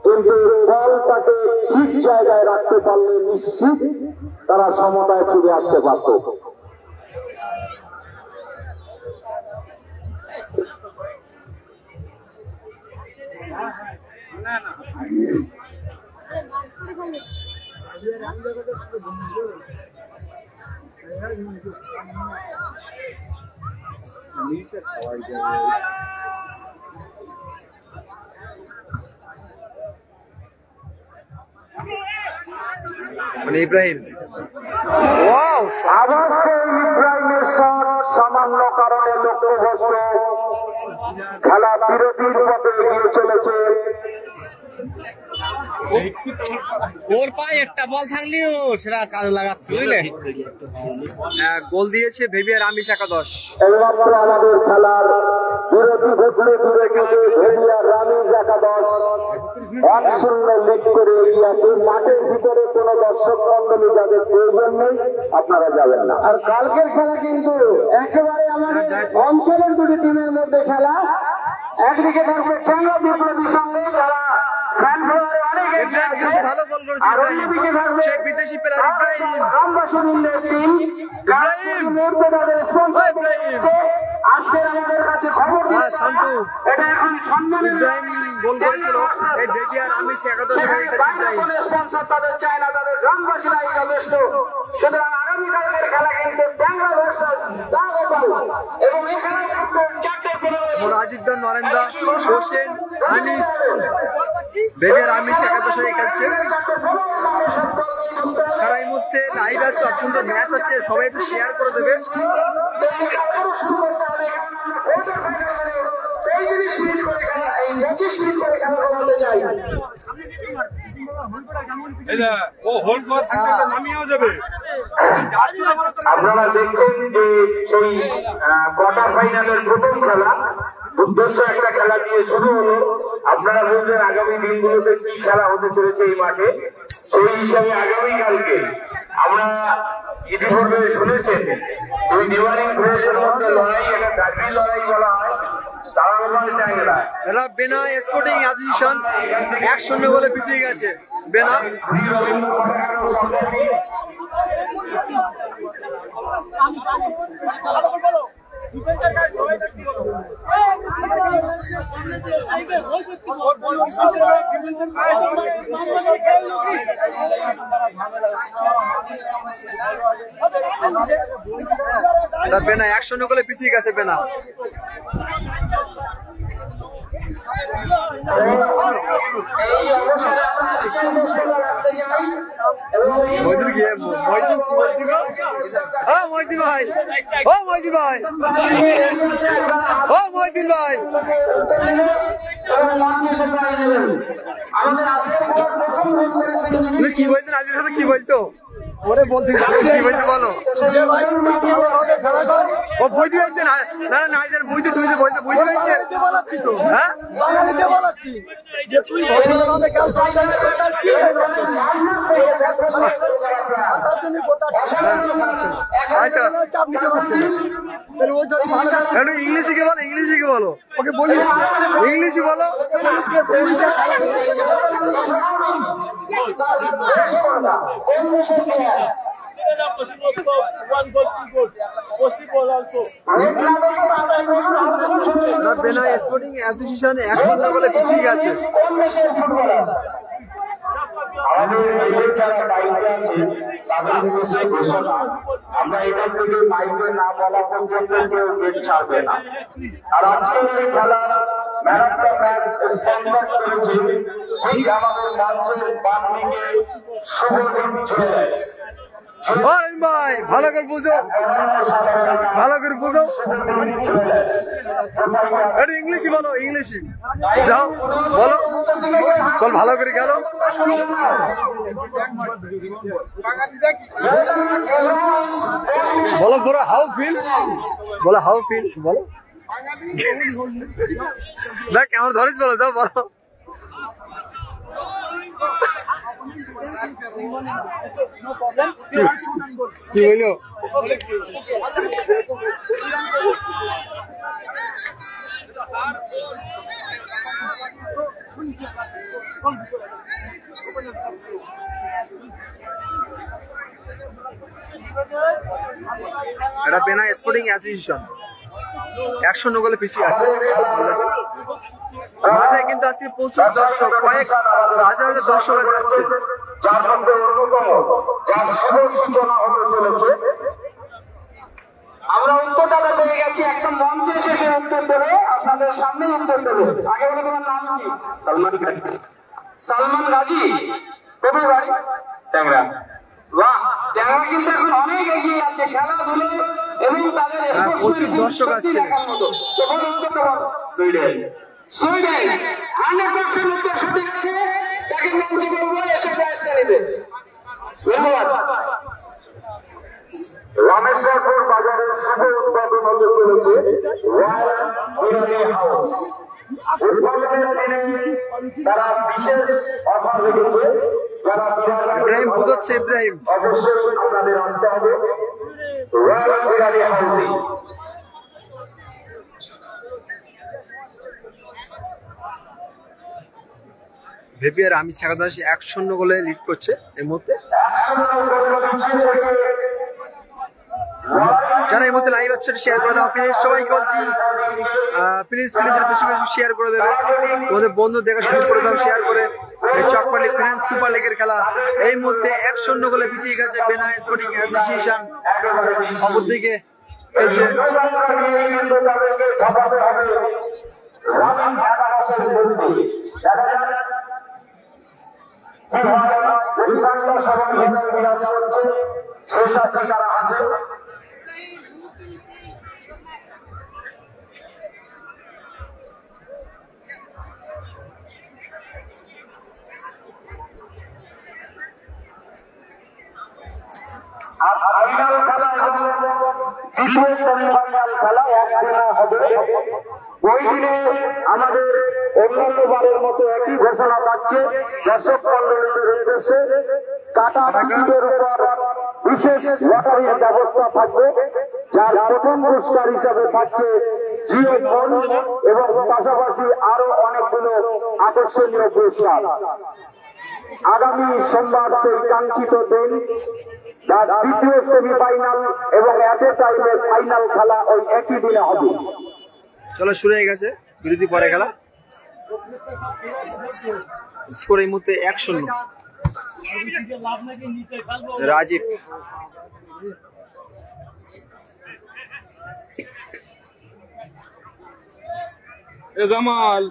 A: কিন্তু বলটাকে ঠিক জায়গায় রাখতে পারলে নিশ্চিত তারা সমতায় ফিরে আসতে পারত।
B: মানে ইব্রাহিম ওয়াও
A: আবার সেই ইব্রাহিমের শট সামান্য কারণে লক্ষ্যভ্রষ্ট। খেলা বিরতির পথে এগিয়ে চলেছে।
E: ওর পায়ে একটা বল থাকলেও সেটা কাজ লাগাচ্ছে বুঝলে।
B: গোল দিয়েছে ভেবিয়া রামিজ একাদশ।
A: এইমাত্র আমাদের খেলার বিরতি ঘটলে দূরে গেছে ভেবিয়া রামিজ একাদশ 1-0 লিড করে এগিয়ে আছে। মাঠের ভিতরে কোনো দর্শক মন্ডলী যাদের প্রয়োজন নেই আপনারা যাবেন না। আর কালকের খেলা কিন্তু একেবারে আমাদের অঞ্চলের দুটি টিমের মধ্যে খেলা। একদিকে থাকবে ট্যাংরা বিপ্লবীর সঙ্গে যারা ফ্যান ফলোয়ারে অনেক এগিয়ে
B: ইব্রাহিম কিন্তু ভালো গোল করেছে
A: আর
B: ইব্রাহিম।
A: অন্যদিকে থাকবে
B: সেই বিদেশি প্লেয়ার ইব্রাহিম।
A: রামবাসুরিন্দের টিম।
B: ইব্রাহিম!
A: মুহূর্তে তাদের স্পন্সর
B: ইব্রাহিম!
A: আজকের আমাদের কাছে খবর
B: হ্যাঁ, শান্তু।
A: এটা এখন সম্মানের
B: ইব্রাহিম গোল করেছিল এই ভেবিয়া রামিজ একাদশের হয়ে ইব্রাহিম।
A: স্পন্সর তাদের চায় না, তাদের গ্রামবাসীরাই যথেষ্ট। সুতরাং আগামীকালকের খেলা কিন্তু ট্যাংরা ভার্সেস দাগোপাল এবং এখানে কিন্তু 4টে খেলোয়াড়
B: রাজিদ্দা নরেন্দা হোসেন আনিস ভেবিয়া রামিজ একাদশের হয়ে খেলছে। সারা এই মুহূর্তে লাইভ আছে, সুন্দর ম্যাচ আছে, সবাই একটু শেয়ার করে দেবে।
A: আপনারা দেখছেন যে সেই কোয়ার্টার ফাইনালের প্রথম খেলা উদ্দেশ্য একটা খেলা দিয়ে শুরু হলো। আপনারা বলবেন আগামী দিনগুলোতে কি খেলা হতে চলেছে এই মাঠে। সেই হিসাবে আগামীকালকে আমরা ইতিপূর্বে শুনেছেন ওই ডিভাইনিং ফোর্সের মধ্যে লড়াই, একটা ডার্বি লড়াই বলা হয়।
B: এরা বেনা স্পোর্টিং অ্যাসোসিয়েশন 1-0 গোলে পিছিয়ে গেছে বেনা। এটা বেনা 1-0 গোলে পিছিয়ে গেছে বেনা। মইদুল গিয়ে মইদুল কি বলছি গো? ও মইদুল ভাই, ও মইদুল ভাই, ও মইদুল ভাই, তুমি কি বলছো? নাজির সাথে কি বলতো? ওরে বলতে কি বলতে বলো? ও বুঝতে পারছে না, না না নাজির বুঝতে তুমি যে বলতে বুঝতে পারছে বলাচ্ছি তো, হ্যাঁ বাঙালিতে বলাচ্ছি যে তুই ভদ্রভাবে কাজ করতে কি তার জন্য গোটা চাপ দিতে পারছে না। তাহলে ও যদি ভালো একটু ইংলিশে কে বলো, ইংলিশে কে বলো, ওকে বলি ইংলিশে বলো। বেনা স্পোর্টিং অ্যাসোসিয়েশন 1-0 গোলে পিছিয়ে গেছে।
A: আমাদের যারা বাইরে আছে তাদের নিজস্ব ঘোষণা, আমরা এখান থেকে বাইরে না বলা পর্যন্ত কেউ গেট ছাড়বে না। আর আজকের এই খেলার man of the match sponsor করেছে ঠিক আমাদের মঞ্চের বাম দিকে শুভদীপ জুয়েলার্স।
B: ভাই ভালো করে বুঝো, ভালো করে বুঝো। এটা ইংলিশই বলো, ইংলিশই যাও বলো, বল ভালো করে গেল। বলো বলো হাউ ফিল, বলো হাউ ফিল, বলো দেখ আমার ধরিস, বলো যাও বলো। কি বললো? এটা বেনা স্পোর্টিং অ্যাসোসিয়েশন 100 গোলে পিছিয়ে আছে মাঠে, কিন্তু আজকে প্রচুর দর্শক, কয়েক হাজার হাজার দর্শক আসছে,
A: যার মধ্যে অন্যতম যার শুভ সূচনা হতে চলেছে। আমরা উত্তরটা পেয়ে গেছি, একদম মঞ্চে শেষে উত্তর দেবে, আপনাদের সামনে উত্তর দেবে। আগে বলে তোমার নাম কি? সালমান গাজী। সালমান গাজী, কোথায় বাড়ি? ট্যাংরা। বাহ, ট্যাংরা কিন্তু এখন অনেক এগিয়ে আছে খেলাধুলো এবং তাদের
B: প্রচুর দর্শক আসছে।
A: সুইডেন। সুইডেন 100% উত্তর সঠিক আছে, তাকে মঞ্চে বলবো এসে প্রাইজটা নেবে। ধন্যবাদ। রামেশ্বরপুর বাজারের শুভ উদ্বোধন হতে চলেছে রয়্যাল বিরিয়ানি হাউস। উদ্বোধনের দিনে তারা বিশেষ অফার রেখেছে, যারা
B: ইব্রাহিম বুঝছে, ইব্রাহিম
A: অবশ্যই আপনাদের আসতে হবে রয়্যাল বিরিয়ানি হাউসে।
B: ভেপিয়ার আমি সাকাদাস 1-0 গোলে লিড করছে এই মুহূর্তে। যারা এই মুহূর্তে লাইভ আছে শেয়ার করে দাও প্লিজ, সবাইকে বলছি প্লিজ প্লিজ বেশি বেশি শেয়ার করে দেবে, তোমাদের বন্ধু দেখা শুরু করে দাও শেয়ার করে। চকপালি ফিনান্স সুপার লিগের খেলা এই মুহূর্তে 1-0 গোলে পিছিয়ে গেছে বেনা স্পোর্টিং অ্যাসোসিয়েশন, অপরদিকে খেলছে
A: শেষ আছে তারা আছে। আর ফাইনাল খেলা এবং দ্বিতীয় সেমিফাইনাল খেলা একদিনে হবে। ওই দিনে আমাদের অন্যান্য বারের মতো একই ঘোষণা পাচ্ছে দর্শক মন্ডলীদের উদ্দেশ্যে কাটা টিকিটের উপর বিশেষ লটারির ব্যবস্থা থাকবে, যার প্রথম পুরস্কার হিসাবে পাচ্ছে জিও ফোন এবং পাশাপাশি আরো অনেকগুলো আকর্ষণীয় পুরস্কার। আগামী সোমবার সেই কাঙ্ক্ষিত দিন যার দ্বিতীয় সেমিফাইনাল এবং এট এ টাইমে ফাইনাল খেলা ওই একই দিনে হবে।
B: চলো শুরু হয়ে গেছে বিরতি পরে খেলা, স্কোর এই মুহূর্তে 1-0 রাজীব।
E: জামাল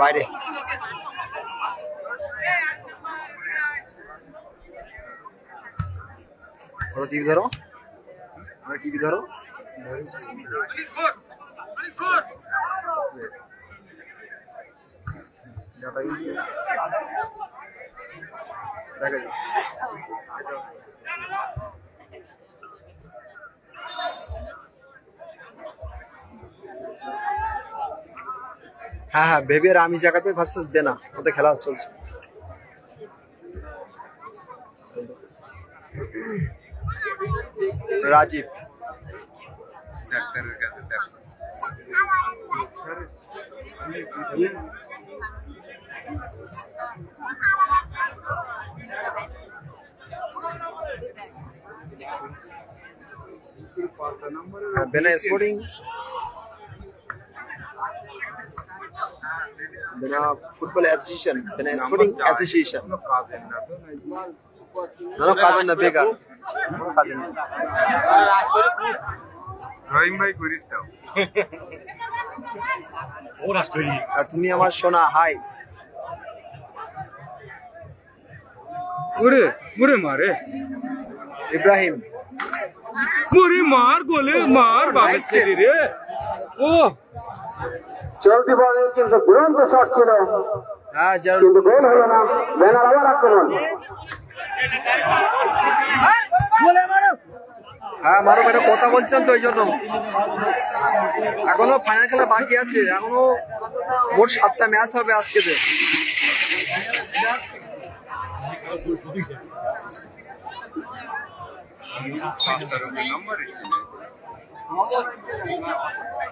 B: বাইরে টিভি ধরো, টিভি ধরো। হ্যাঁ হ্যাঁ, বেবি আর আমি জায়গাতে ভার্সেস বেনা, ওদের খেলা চলছে। Rajiv Bena sporting Bena football association, Bena sporting association. না কাজের না, বেকার কাজের না।
E: রহিম ভাই করিস দাও।
C: ও রাষ্ট্রী
B: আর তুমি আমার সোনা, হাই।
E: ওরে ওরে মারে,
B: ইব্রাহিম
E: ওরে মার গোলে মার বাবার ছেলে রে। ও
A: চলতি বলে কিন্তু দুরন্ত শট ছিল,
B: হ্যাঁ জারুল।
A: কিন্তু গোল হলো না। বেনার আবার আক্রমণ।
B: হ্যাঁ মারো, একটা কথা বলছিলাম তো ওই জন্য। এখনো ফাইনাল খেলা বাকি আছে, এখনো মোট 7টা ম্যাচ হবে আজকে।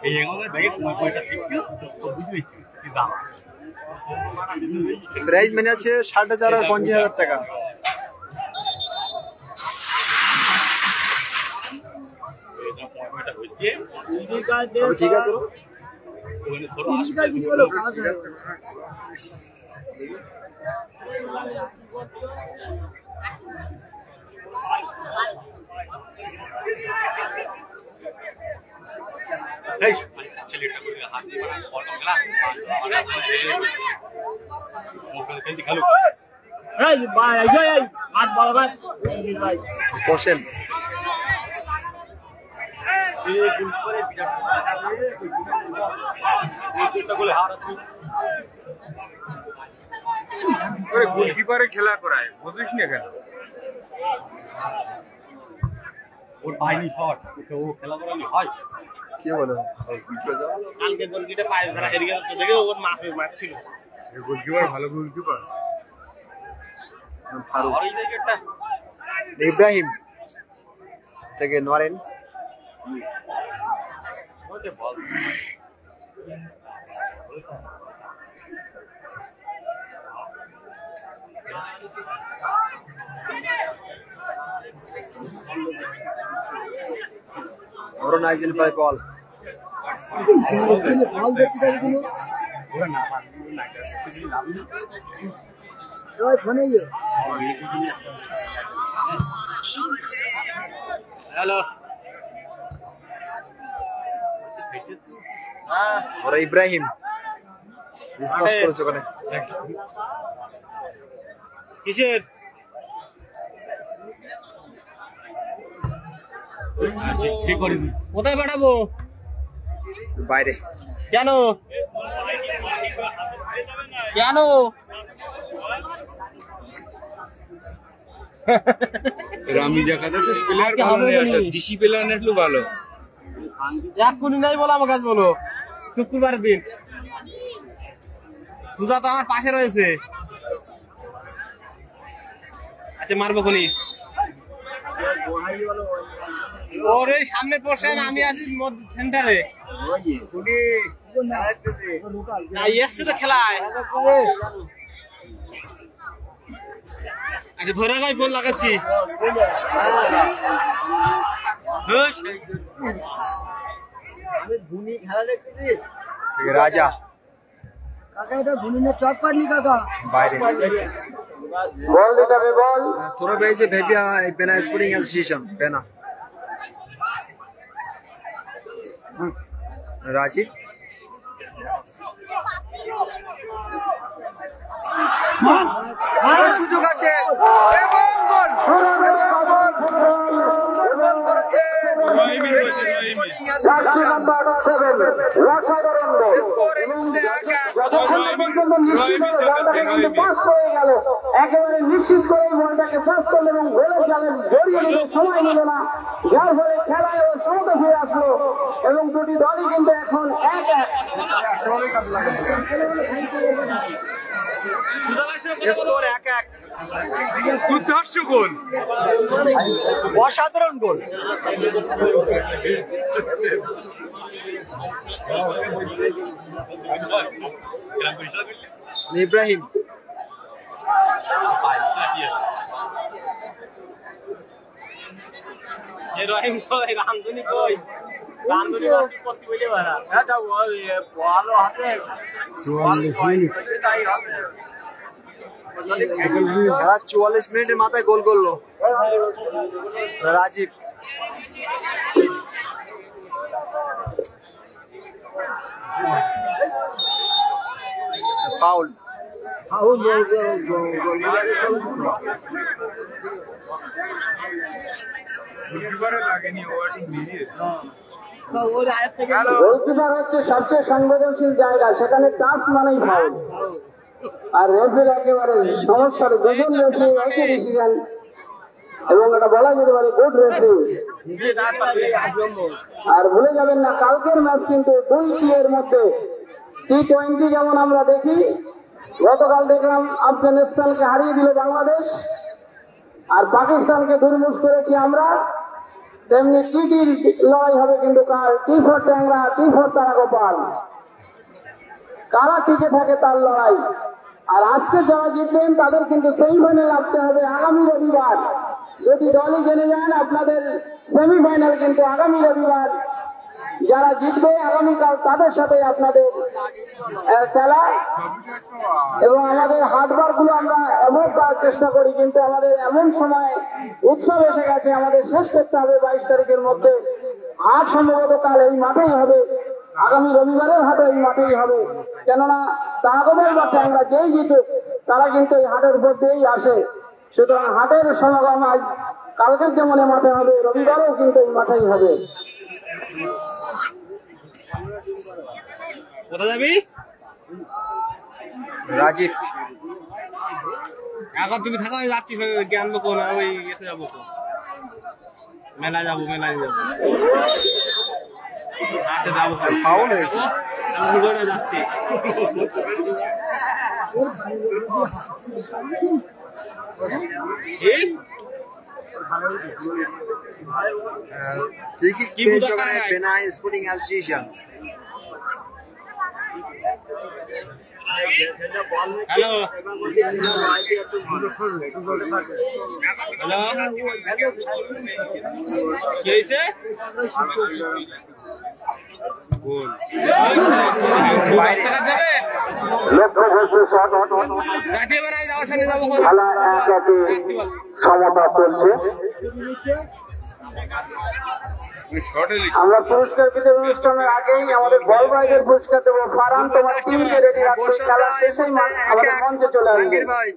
C: এই এগুলো ব্যাগে তোমার কয়টা দেখতে তো বুঝে নিচ্ছি কি দাম।
B: প্রাইজ মেনে আছে 60,000 আর 50,000 টাকা।
C: এটা কয়টা হচ্ছে
B: তবে ঠিক আছে।
C: ওখানে ধরো আসবে এই ছেলেটা করে হাত দিয়ে বল গলা মোবাইল খেলতে খেলো।
D: এই ভাই এই আট বড় ভাই
B: বসেন।
C: এই গোল করে বিরাট এটা গোলে হারাচ্ছি।
E: ওরে গোলকিপারে খেলা করায়, বুঝিস না কেন?
C: ওর পায়নি শট, ও খেলা করানি হয়।
B: কি বলো?
C: কালকে গোলকিটা পায়ে ধরা হেরে গেল তো দেখে ওর মাফে মারছিল।
E: এই গোলকিপার ভালো গোলকিপার।
B: ফারুক।
C: আর এই জায়গাটা
B: ইব্রাহিম থেকে নরেন।
C: ওকে বল
B: ওর নাইজেল পাই বল।
D: বল দেখছি দেখুন
C: ওরা না পারলে না কিছু লাভ নেই।
D: ওই ফোনে ইয়ে
C: হ্যালো
B: ওরা ইব্রাহিম ডিসকাস করেছে ওখানে।
C: কিসের ঠিক করিস? কোথায় পাঠাবো?
B: বাইরে।
C: কেন কেন
E: রামি জায়গাতে প্লেয়ার ভালো নেই, আসলে দিশি প্লেয়ার নেটলু ভালো।
C: এক্ষুনি নাই বলো, আমার কাছে বলো। শুক্রবার দিন সুজা তো আমার পাশে রয়েছে। আচ্ছা মারবো খুনি। ওর এই সামনে পোর্শন, আমি আছি সেন্টারে। এসছে তো খেলায়। আচ্ছা ধরে গাই বল লাগাচ্ছি।
D: আমি ধুনি খেলা দেখতেছি
B: থেকে রাজা
D: কাকা, এটা ধুনিনে চক পারনি কাকা
B: বাইরে।
A: বল দিতে হবে, বল।
B: তোরা পেয়েছে ভেবিয়া বেনা স্পোর্টিং অ্যাসোসিয়েশন বেনা। রাজীব সুযোগ আছে এবং গোল। সুন্দর গোল করেছে
A: জার্সি নাম্বার 7, অসাধারণ গোল।
B: স্কোর এই মুহূর্তে 1-1।
A: যতক্ষণ না পর্যন্ত নিশ্চিত হলো বলটাকে কিন্তু পাস হয়ে গেল, একেবারে নিশ্চিত করে বলটাকে পাস করলো এবং গোলের জালে জড়িয়ে নিতে সময় নিল না, যার ফলে খেলায় ও সমতা ফিরে আসলো এবং দুটি দলই কিন্তু এখন 1-1।
B: স্কোর 1-1।
E: দুর্ধর্ষ গোল।
B: অসাধারণ গোল। ইব্রাহিম
C: রহিম কই, রামধুনি কই?
B: খেলা 44 মিনিটের মাথায় গোল করলো রাজীব। ফাউল।
A: গোলকিপার হচ্ছে সবচেয়ে সংবেদনশীল জায়গা, সেখানে টাচ মানেই ফাউল। আর রেফারির একেবারে সমস্যার দুজন রেফারি একই ডিসিশন, এবং এটা বলা যেতে পারে গুড রেফারি। আর ভুলে যাবেন না, কালকের ম্যাচ কিন্তু 2 টিমের মধ্যে T20 যেমন আমরা দেখি, গতকাল দেখলাম আফগানিস্তানকে হারিয়ে দিল বাংলাদেশ, আর পাকিস্তানকে দুর্মুষ করেছি আমরা, তেমনি টি লড়াই হবে কিন্তু কাল T4 ট্যাংরা, T4 তারাগোপাল, কারা টিকে থাকে তার লড়াই। আর আজকে যারা জিতবেন তাদের কিন্তু সেমিফাইনাল আসতে হবে আগামী রবিবার। যদি দলই জেনে যান আপনাদের সেমিফাইনাল কিন্তু আগামী রবিবার। যারা জিতবে আগামীকাল তাদের সাথে আপনাদের খেলা, এবং আমাদের হাটবার গুলো আমরা অ্যাভয়েড করার চেষ্টা করি, কিন্তু আমাদের এমন সময় উৎসব এসে গেছে, আমাদের শেষ করতে হবে 22 তারিখের মধ্যে। হাট সম্ভবত কাল এই মাঠেই হবে, আগামী রবিবারের হাটে এই মাঠেই হবে, কেননা তারাগোপাল বা ট্যাংরা যেই জিতুক তারা কিন্তু এই হাটের উপর দিয়েই আসে। সুতরাং হাটের সমাগম আজ কালকের যেমন এই মাঠে হবে, রবিবারেও কিন্তু এই মাঠেই হবে।
E: কোথায় যাবি
B: রাজীব?
E: এখন তুমি থাকো, আমি যাচ্ছি জ্ঞান লোক না, ওই ইয়েতে যাবো, মেলায় যাবো, মেলায় যাবো। আচ্ছা যাবো,
B: ফাউল হয়েছে।
E: যাচ্ছি।
B: কি পেয়েছে ওখানে বেনাই স্পোর্টিং অ্যাসোসিয়েশন?
E: হ্যালো হ্যালো, কি হয়েছে?
A: খেলা 1-1 সমতা চলছে। আমরা পুরস্কার বিতরণ অনুষ্ঠানের আগেই আমাদের বল ভাইদের পুরস্কার দেবো। ফারহান, তোমার টিমকে রেডি রাখবে, খেলা শেষেই আমাদের মঞ্চে চলে আসবে।
B: ভাই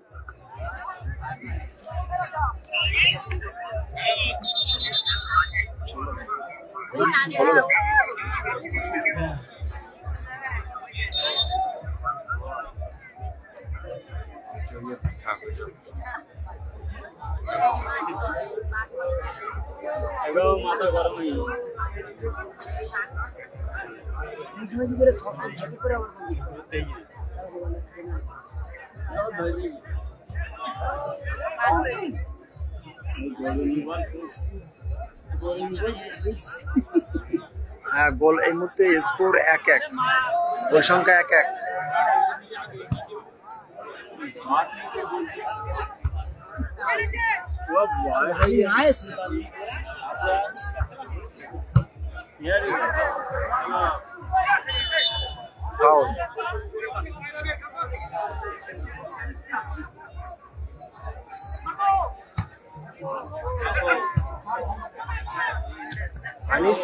C: মাথা গরম হয়ে
B: হ্যাঁ, গোল এই মুহূর্তে স্কোর 1-1, গোল সংখ্যা 1-1। ফাউল। আনিস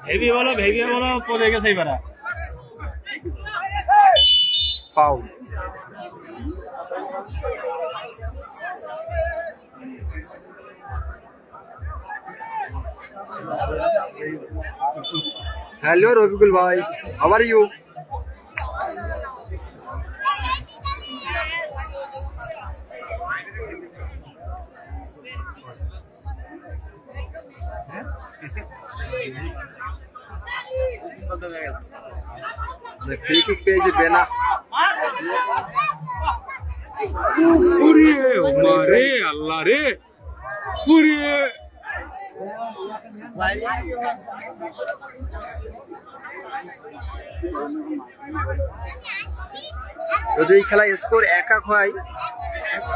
E: হেভি বলো, হেভি বলো, পড়ে গেছে এবারে।
B: ফাউল। হ্যালো রবিকুল ভাই, how are you? Free kick পেয়েছে বেনা।
E: রে আল্লাহ রে,
B: যদি এই খেলায় স্কোর 1-1 হয়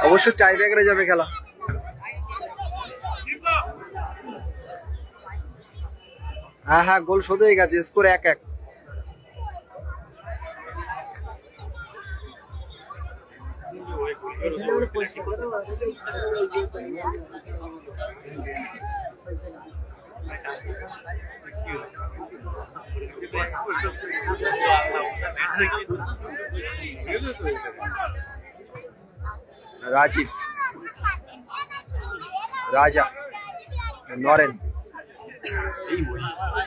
B: অবশ্যই টাই ব্রেকারে যাবে খেলা। হ্যাঁ হ্যাঁ, গোল শোধ হয়ে গেছে, স্কোর 1-1। রাজীব, রাজা, নরেন।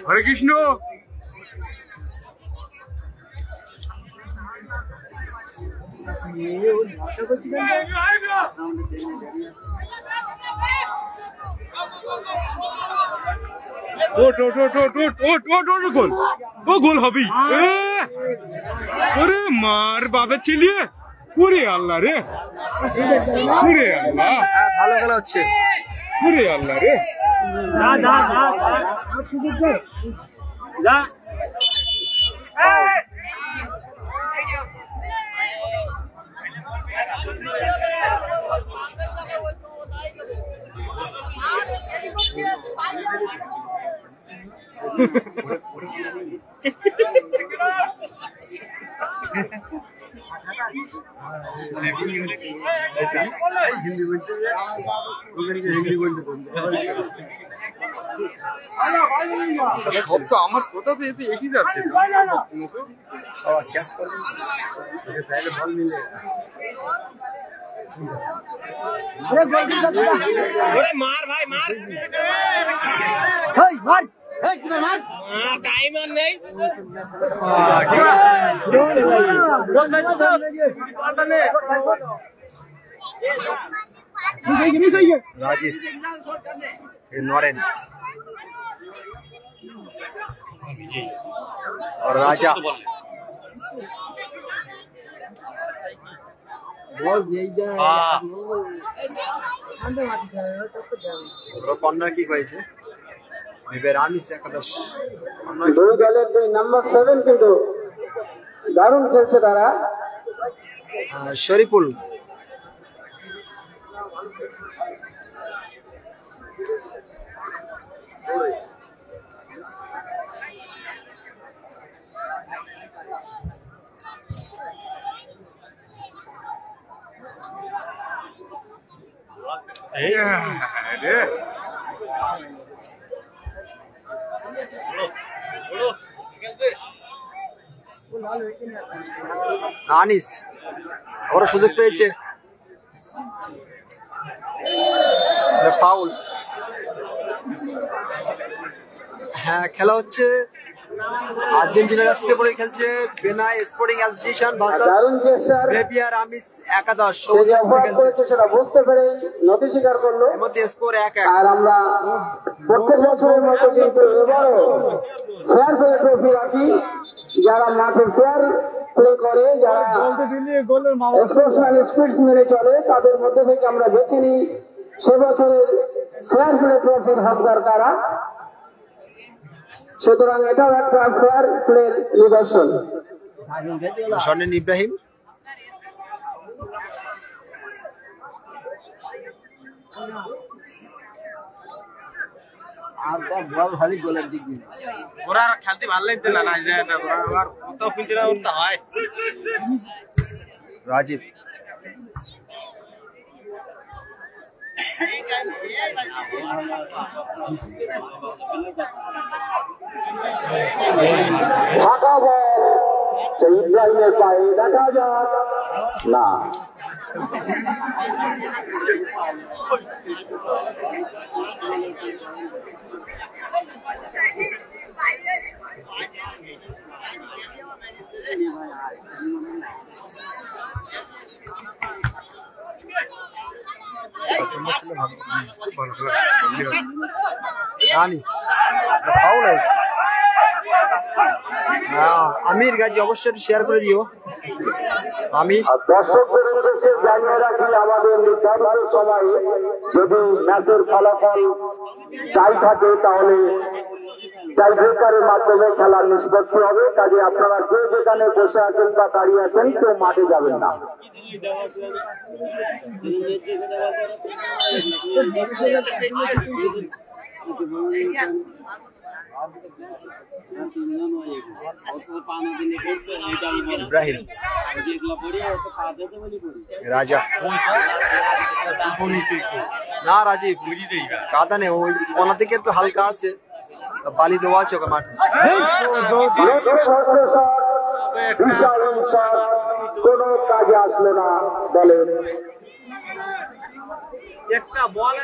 E: হরে কৃষ্ণ। গোল, ও গোল হবেই। ওরে মার বাপের ছেলে, ওরে আল্লাহ রে, ওরে আল্লাহ,
B: হ্যাঁ, ভালো খেলা হচ্ছে।
E: ওরে আল্লাহ রে। আমার কোথা থেকে একই যাচ্ছে। মার ভাই মার, টাইম আর নেই।
B: राजीव, नौरेन और राजा। কর্নার কিক হয়েছে। রামিস একাদশ
A: দুই দলের দুই নাম্বার 7 কিন্তু দারুণ খেলছে তারা।
B: শরীফুল, আনিস ওরা সুযোগ পেয়েছে, ফাউল। হ্যাঁ, খেলা হচ্ছে আর্জেন্টিনার কাছ থেকে পরে খেলছে বেনাই স্পোর্টিং অ্যাসোসিয়েশন ভার্সাস বেবিয়ার আমিস একাদশ।
A: সেটা বুঝতে পেরে নতি স্বীকার করলো,
B: এর মধ্যে স্কোর 1-1।
A: আর আমরা প্রত্যেক বছরের মতো কিন্তু এবারও ফেয়ার প্লে ট্রফি রাখি। যারা মাঠে ফেয়ার প্লে করে, যারা স্পোর্টসম্যান স্পিরিটস মেনে চলে, তাদের মধ্যে থেকে আমরা বেছে নিই সে বছরের ফেয়ার প্লে ট্রফির হকদার কারা। সুতরাং এটাও একটা ফেয়ার প্লের নিদর্শন।
B: শর্নেন ইব্রাহিম,
E: ওরা আর খেলতে ভালো লাগছে না, আবার কোথাও ফিরতে না উঠতে হয়।
B: রাজীব,
A: ফাঁকা বল সেই ইব্রাহিমের পায়ে, দেখা যাক না।
B: আনিস ফাউল হয়েছে। আমির গাজী অবশ্যই শেয়ার করে দিও। আমির,
A: দর্শকদের উদ্দেশ্যে জানিয়ে রাখি, আমাদের নির্ধারিত সময়ে যদি ম্যাচের ফলাফল টাই থাকে তাহলে টাই ব্রেকারের মাধ্যমে খেলার নিষ্পত্তি হবে। কাজে আপনারা যে যেখানে বসে আছেন বা দাঁড়িয়ে আছেন কেউ মাঠে যাবেন না।
B: ইব্রাহিম রাজা না রাজীব কাদা নেই ওই কোনা থেকে একটু হালকা আছে বালি দেওয়া আছে ওকে মাঠে
A: কোন কাজে আসলো না বলেন
E: একটা বল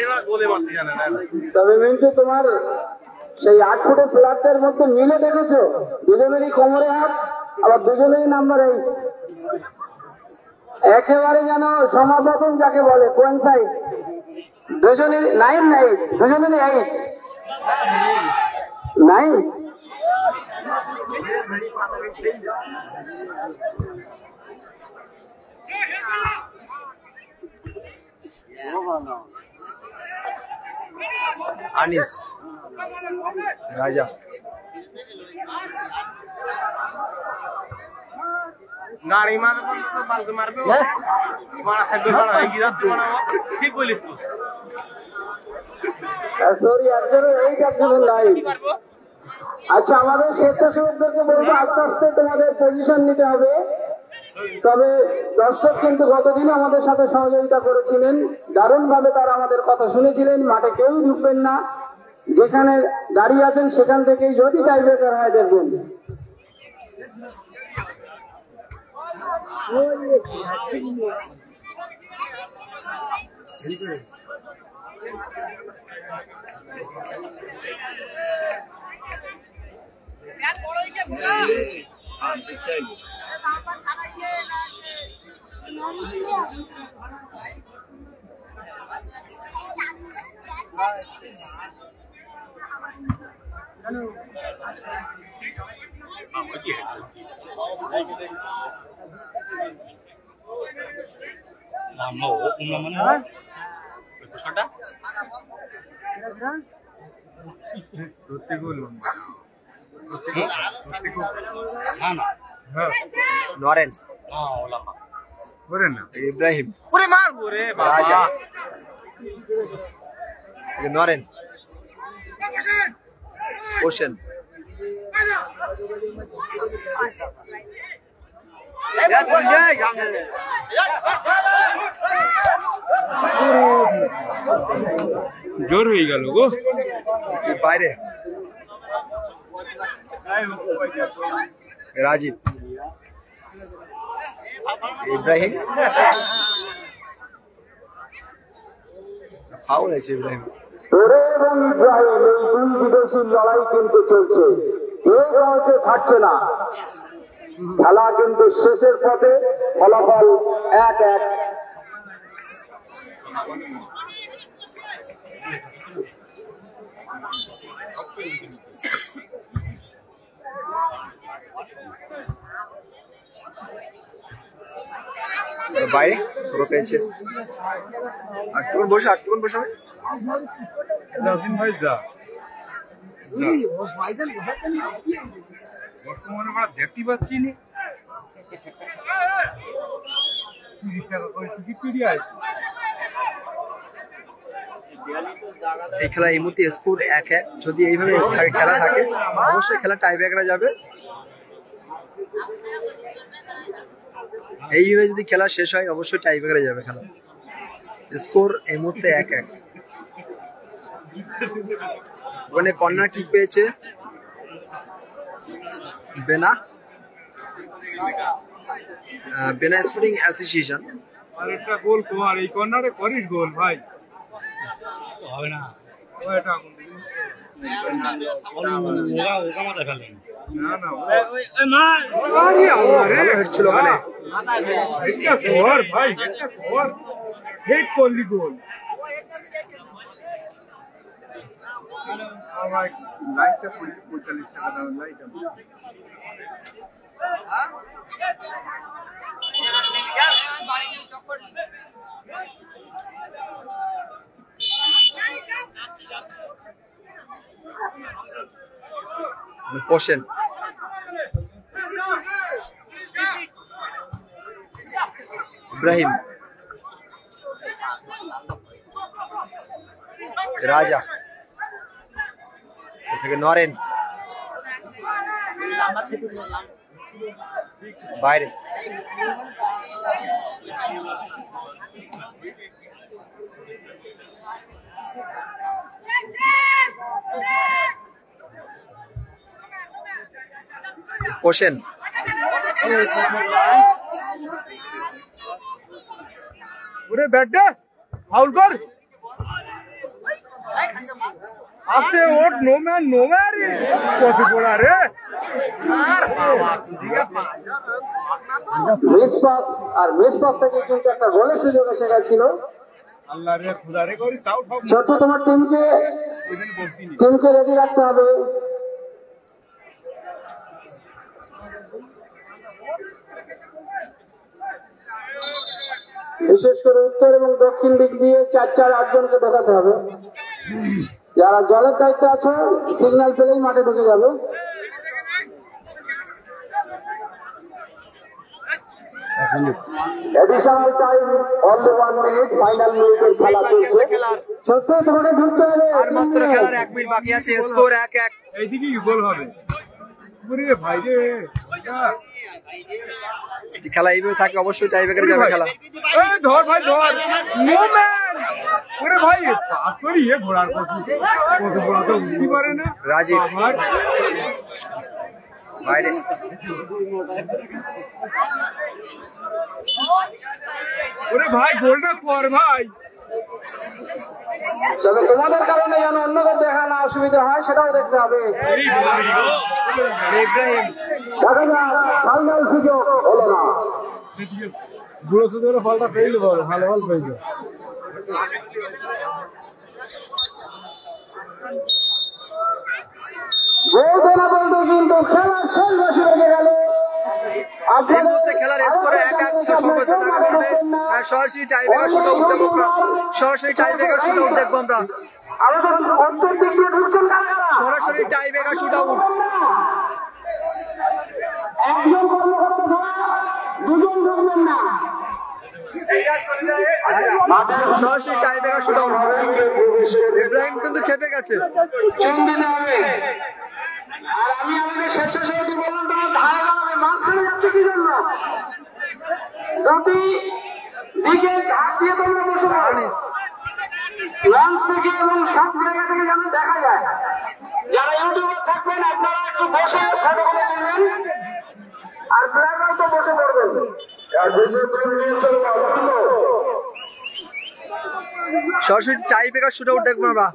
E: এবার গোলে মারতে জানে না
A: তবে মিন্টু তোমার সেই 8 ফুটের প্লেয়ারদের মধ্যে মিলে দেখেছো দুজনেরই কোমরে হাত আবার দুজনেরই নাম্বার 8 একেবারে যেন সমাপতন যাকে বলে কোন সাইড দুজনের 9 দুজনেরই 8 9
B: আনিস রাজা
E: গাড়ি মারবে বলতে তো বালকে মারবে মারা সাইকেল মারা হয়ে গিয়ে যাচ্ছে মারা ঠিক বলিস তো
A: সরি একজনের 8 একজনের 9 আচ্ছা আমাদের স্বেচ্ছাসেবকদেরকে বলবো আস্তে আস্তে তোমাদের পজিশন নিতে হবে তবে দর্শক কিন্তু গতদিন আমাদের সাথে সহযোগিতা করেছিলেন দারুণ ভাবে তারা আমাদের কথা শুনেছিলেন মাঠে কেউ ঢুকবেন না যেখানে দাঁড়িয়ে আছেন সেখান থেকেই যদি টাই ব্রেকার হয় দেখবেন
B: নরেন ইব্রাহিম রাজা নরেন হোসেন
E: জোর হয়ে গেল গো
B: বাইরে রাজীব ইব্রাহিম ফাউল আছে ইব্রাহিম
A: তোরে এবং ইব্রাহিম এই দুই বিদেশির লড়াই কিন্তু চলছে কেউ কাউকে ছাড়ছে না খেলা কিন্তু শেষের পথে ফলাফল 1-1
B: বাইরে থ্রো পেয়েছে আটটুকুন বসে
E: ভাই যা বর্তমানে আমরা দেখতে পাচ্ছি না 30 টাকা করে টিকিট চুরি আছে
B: এই খেলা এই মুহূর্তে স্কোর 1-1 যদি এইভাবে খেলা থাকে অবশ্যই খেলা টাই ব্রেকারে যাবে এইভাবে যদি খেলা শেষ হয় অবশ্যই টাই ব্রেকারে যাবে খেলা স্কোর এই মুহূর্তে 1-1 ওখানে কর্নার কিক পেয়েছে বেনা স্পোর্টিং অ্যাসোসিয়েশন
E: আর একটা গোল কর এই কর্নারে করিস গোল ভাই হবে না ওটা করলি গোল লাইটটা 45 টাকা দাম লাইট
B: পোষেন ইব্রাহিম রাজা থেকে নরেন বাইরে কোশেন
E: ওরে ব্যাট দে ফাউল কর আস্তে ওঠ নো ম্যান রে কত বড়া রে আর বাবা
A: মিস পাস আর মিস পাস থেকে কিন্তু একটা গোলের সুযোগ এসে গেছিল।
E: আল্লাহ রে খোদা রে করি তাও সব
A: ছোট্ট তোমার টিমকে রেডি রাখতে হবে। বিশেষ করে উত্তর এবং দক্ষিণ দিক দিয়ে 4-4-8 জনকে ঢোকাতে হবে। যারা জলের দায়িত্বে আছে সিগন্যাল পেলেই মাঠে ঢুকে যাবে। Additional time only 1 minute, final মিনিটের খেলা চলছে। ছোট্ট তোমাকে ঢুকতে হবে
B: আর মাত্র খেলার 1 মিনিট বাকি আছে, স্কোর 1-1।
E: এইদিকে কি গোল হবে ওরে ভাই রে
B: খেলা এইভাবে থাকে অবশ্যই টাই ব্রেকারে যাবে খেলা।
E: এই ধর ভাই ধর নো ম্যান ওরে ভাই পাস করি এ ঘোড়ার কত বড় তো উঠতে পারে না
B: রাজীব
E: আমার
B: বাইরে
E: ওরে ভাই গোলটা কর ভাই
A: তবে তোমাদের কারণে যেন অন্যদের দেখা না অসুবিধা হয় সেটাও দেখতে হবে।
B: ইব্রাহিম
A: দেখা যাক ফাইনাল সুযোগ হলো না।
E: বুড়ো সুদের ফলটা পেয়ে দেবো ভালো ফল পেয়ে যাবো
A: বলতে না বলতে কিন্তু খেলা শেষ বসে রেখে গেল।
B: এই মুহূর্তে খেলার স্কোরে 1-1 সময় থাকার কারণে সরাসরি টাই ব্রেকার শুট আউট দেখবো আমরা, সরাসরি টাই ব্রেকার শুট আউট দেখবো আমরা,
A: আমাদের অন্তর দিক দিয়ে ঢুকছেন কারা?
B: সরাসরি টাই ব্রেকার শুট আউট।
A: একজন কর্মকর্তা ছাড়া দুজন ঢুকবেন না।
B: সরাসরি tie breaker shoot out. Ibrahim কিন্তু খেপে গেছে।
A: চুন দিতে হবে। আর আমি আমাদের স্বেচ্ছাসেবী বললাম তোমার ধারে দাঁড়াবে, মাঝখানে যাচ্ছে কি জন্য? দুটি দিকে ধার দিয়ে তোমরা বসে পড়ো। লঞ্চ থেকে এবং সব জায়গা থেকে যেন দেখা যায়। যারা ইউটিউবার থাকবেন আপনারা একটু বসে ফটোগুলো তুলবেন আর প্লেয়াররাও তো বসে পড়বেন।
B: সরাসরি টাই ব্রেকার শুট আউট দেখবো আমরা,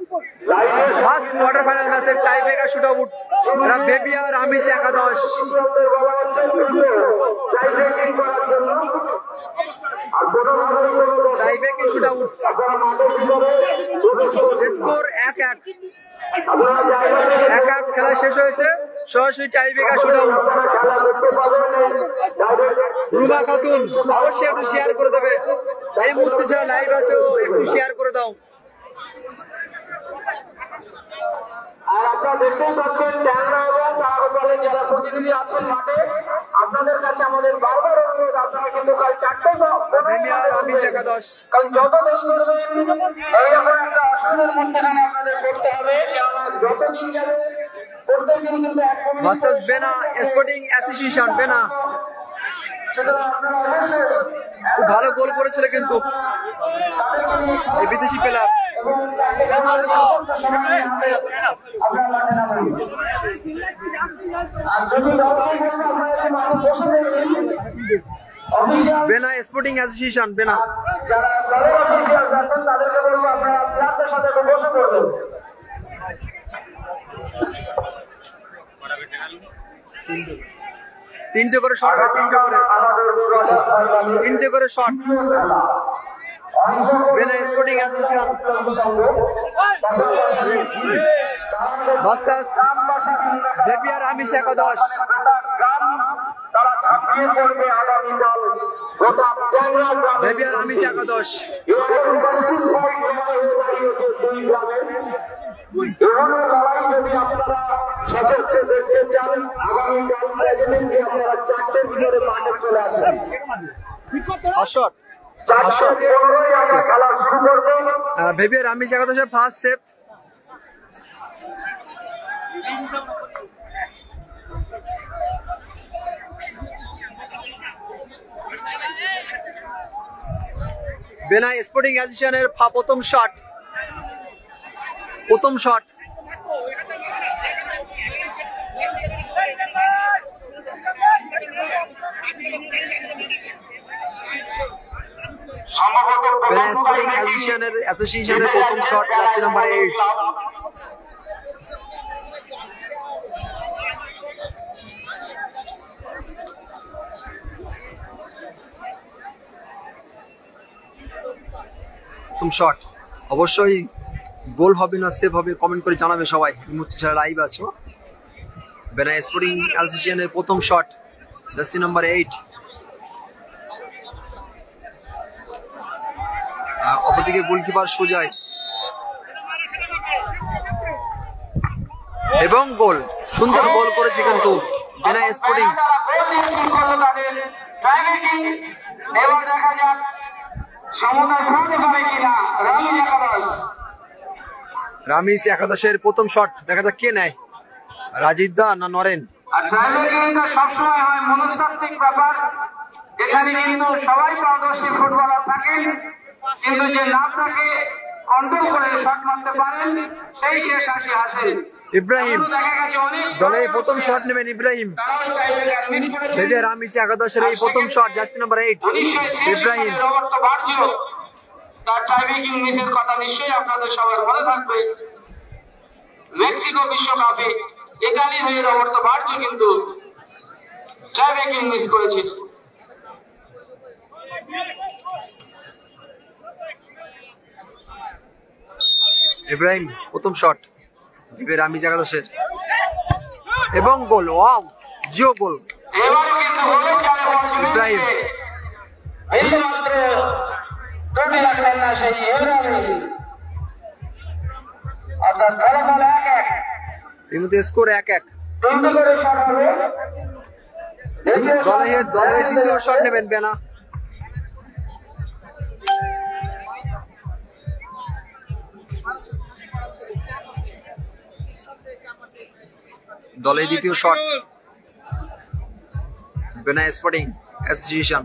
B: ফার্স্ট কোয়ার্টার ফাইনাল ম্যাচের টাই ব্রেকার শুট আউট। এরা বেবি আর আমিস একাদশ tie breaking shoot out. Score 1-1। 1-1 খেলা শেষ হয়েছে, সরাসরি tie breaker shoot out. Ruma Khatun অবশ্যই একটু শেয়ার করে দেবে, এই মুহূর্তে যারা লাইভ আছো একটু শেয়ার করে দাও।
A: আর আপনারা দেখতেই পাচ্ছেন ট্যাংরা এবং তারাগোপালের যারা প্রতিনিধি আছেন মাঠে, আপনাদের কাছে আমাদের বারবার অনুরোধ আপনারা কিন্তু কাল 4টায়
B: বেবি আর আমিস একাদশ
A: কাল যত দেরি করবেন এইরকম একটা অসুবিধার মধ্যেখানে আপনাদের করতে হবে। কেননা যতদিন যাবে প্রত্যেকদিন কিন্তু এক কমিটি
B: ভার্সেস বেনা স্পোর্টিং অ্যাসোসিয়েশন বেনা।
A: সুতরাং আপনারা অবশ্যই
B: খুব ভালো গোল করেছিল কিন্তু এই বিদেশি প্লেয়ার।
A: এবং সময় আপনারা মাঠে নামবেন। আর যদি দলকে বলবো আপনারা একটু মাঠে বসে নেবেন। Official
B: Bena sporting association Bena.
A: যারা দলের অফিসিয়াল আছেন তাদেরকে বলবো আপনারা প্লেয়ারদের সাথে একটু বসে পড়বেন।
B: 3টে করে শট, 3টে করে shot. Bena sporting association versus baby আর আমিস একাদশ।
A: তারা ঝাঁপিয়ে পড়বে আগামীকাল গোটা ট্যাংরা গ্রামে।
B: বেবি আর আমিস একাদশ
A: এরকম 25 পয়েন্ট হয়ে দাঁড়িয়েছে দুই গ্রামের। এভাবে লড়াই যদি আপনারা সচক্ষে দেখতে চান আগামীকাল প্রেসিডেন্টকে আপনারা 4টের ভিতরে মাঠে চলে আসেন।
B: শট
A: 4:15 আমরা খেলা শুরু করবো।
B: বেবি আর আমিস একাদশের ফার্স্ট সেভ। বেনাই স্পোর্টিং অ্যাসোসিয়েশনের প্রথম শট
A: সম্ভবত
B: বেনাই স্পোর্টিং অ্যাসোসিয়েশনের প্রথম শট জার্সি নাম্বার 8 প্রথম শট অবশ্যই গোল হবে না সেভ হবে কমেন্ট করে জানাবে সবাই। এই মুহূর্তে যারা লাইভ আছো, বেনাই স্পোর্টিং অ্যাসোসিয়েশনের প্রথম শট জার্সি নাম্বার 8। অপরদিকে গোলকিপার সুজয় এবং গোল, সুন্দর গোল করেছে কিন্তু বেনাই স্পোর্টিং।
A: এবার দেখা যাক সমতায় ফেরাতে পারে কিনা রামিজ একাদশ।
B: রামিজ একাদশের প্রথম শট, দেখা যাক কে নেয়, রাজীব দা না নরেন।
A: আর ট্রাইব্রেকিংটা সবসময় হয় মনস্তাত্ত্বিক ব্যাপার। এখানে কিন্তু সবাই পারদর্শী ফুটবলার থাকেন, কিন্তু যে নামটাকে কন্ট্রোল করে শট মারতে পারেন সেই শেষ হাসি হাসেন।
B: ইব্রাহিম দলের প্রথম শট নেবেন ইব্রাহিম। রামিজ একাদশের এই প্রথম শট জার্সি নাম্বার 8 ইব্রাহিম।
A: তার ট্রাইব্রেকিং মিসের কথা নিশ্চয়ই আপনাদের সবার মনে থাকবে। মেক্সিকো বিশ্বকাপে ইতালি হয়ে রবার্তো বার্জো কিন্তু ট্রাইব্রেকিং মিস করেছিল।
B: ইব্রাহিম প্রথম শট রামিজ একাদশের এবং গোল, ওয়াও জিও গোল।
A: এবারও কিন্তু গোলের চালে বল
B: ইব্রাহিম
A: বিন্দুমাত্র ত্রুটি রাখলেন না সেই ইব্রাহিম। অর্থাৎ ফলাফল 1-1।
B: এই মধ্যে স্কোর 1-1।
A: তিনটি করে শট হবে।
B: দলের দ্বিতীয় শট নেবেন বেনা। দলের দ্বিতীয় শট বেনাই স্পোর্টিং অ্যাসোসিয়েশন।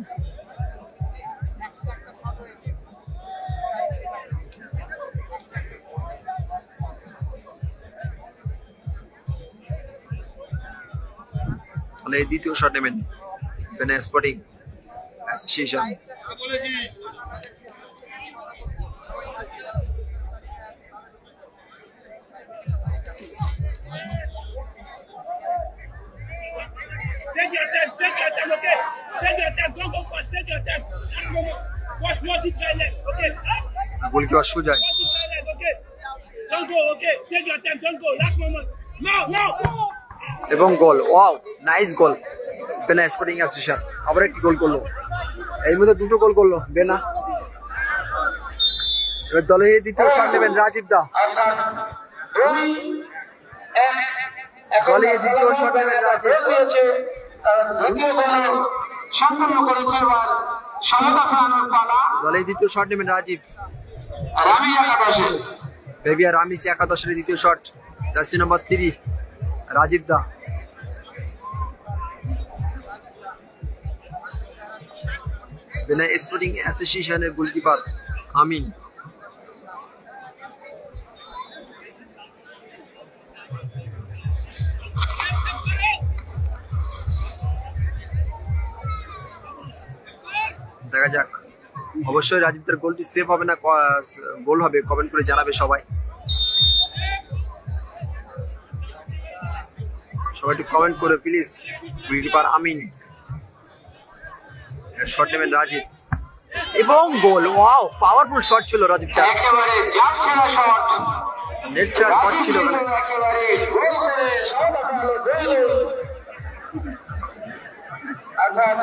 B: দলের দ্বিতীয় শট নেবেন Benai sporting association.
E: Take your time, okay? Take your time, don't go fast, take your time. Watch it right left, okay?
B: Goalkeeper Sujoy
E: Watch it right left, okay? Don't go, okay? Take your time, don't go. Last moment. No!
B: এবং goal, wow nice goal Benai sporting association. আবার একটি গোল করলো, এই মধ্যে দুটো গোল করলো বেনা। এবার দলের দ্বিতীয় শট নেবেন রাজীব দা। দলের দ্বিতীয় শট নেবেন রাজীব।
A: দ্বিতীয় গোল সম্পন্ন করেছে। এবার সমতা ফেরানোর পালা
B: দলের দ্বিতীয় শট নেবেন রাজীব।
A: রামিজ একাদশের।
B: বেবিয়া রামিজ একাদশের দ্বিতীয় শট জার্সি নাম্বার 3 রাজীব দা। বেনাই স্পোর্টিং অ্যাসোসিয়েশনের গোলকিপার আমিন। দেখা যাক, অবশ্যই রাজীবদের গোলটি সেভ হবে না গোল হবে, কমেন্ট করে জানাবে সবাই। সবাই একটু কমেন্ট করে প্লিজ। গোলকিপার আমিন, শট নেবেন রাজীব এবং গোল, ওয়াও পাওয়ারফুল শট ছিল রাজীবটা,
A: একেবারে জাম ছেড়া শট,
B: নেট চার শট ছিল ওখানে।
A: একেবারে গোল করে সমতা ফেরালো গোল। অর্থাৎ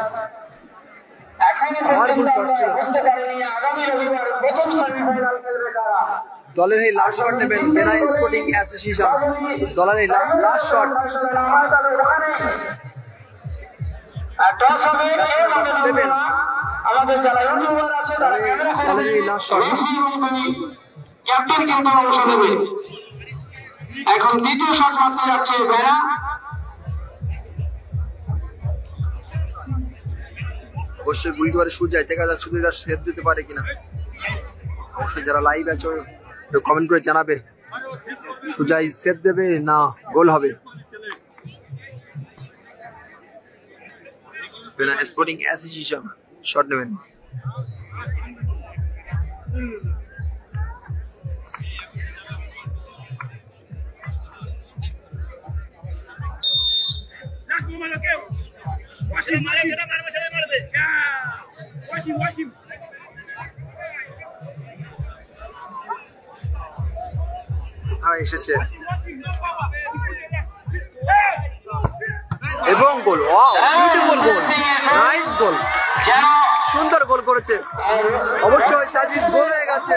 A: এখনো পর্যন্ত আমরা বুঝতে পারিনি আগামী রবিবার প্রথম সেমিফাইনাল খেলবে কারা।
B: দলের এই লাস্ট শট নেবেন বেনাই স্পোর্টিং অ্যাসোসিয়েশন। দলের এই লাস্ট শট
A: টস হবে। আমাদের যারা ইউটিউবার আছে তারা ক্যামেরা
B: দলের এই লাস্ট শট
A: ক্যাপ্টেন কিন্তু অংশ নেবে। এখন দ্বিতীয় শট মারতে যাচ্ছে বেড়া।
B: অবশ্যই গোলকিপারের শুট যায়, দেখা যাক সুনীল সেভ দিতে পারে কিনা। অবশ্যই যারা লাইভ আছে কমেন্ট করে জানাবে সুজয় সেভ দেবে না গোল হবে। স্পোর্টিং অ্যাসোসিয়েশন শট নেবেন। এসেছে এবং গোল, বিউটিফুল গোল, নাইস গোল, সুন্দর গোল করেছে। অবশ্যই সাজিদ গোল হয়ে গেছে,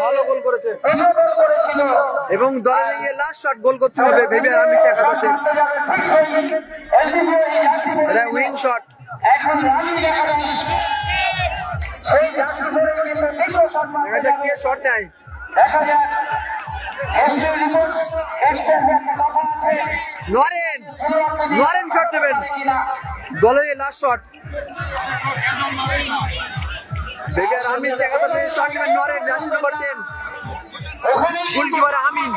B: ভালো গোল করেছে এবং দলের এই লাস্ট শট গোল করতে হবে ভেবে আর্মিস একাদশে। এটা উইং শট। দেখা যাক কে শট নেয়। নরেন, নরেন শট দেবেন, দলের এই লাস্ট শট। বেবিয়ার আর্মিস একাদশে শট নেবেন নরেন, জার্সি নাম্বার 10, গোলকিপার আমিন।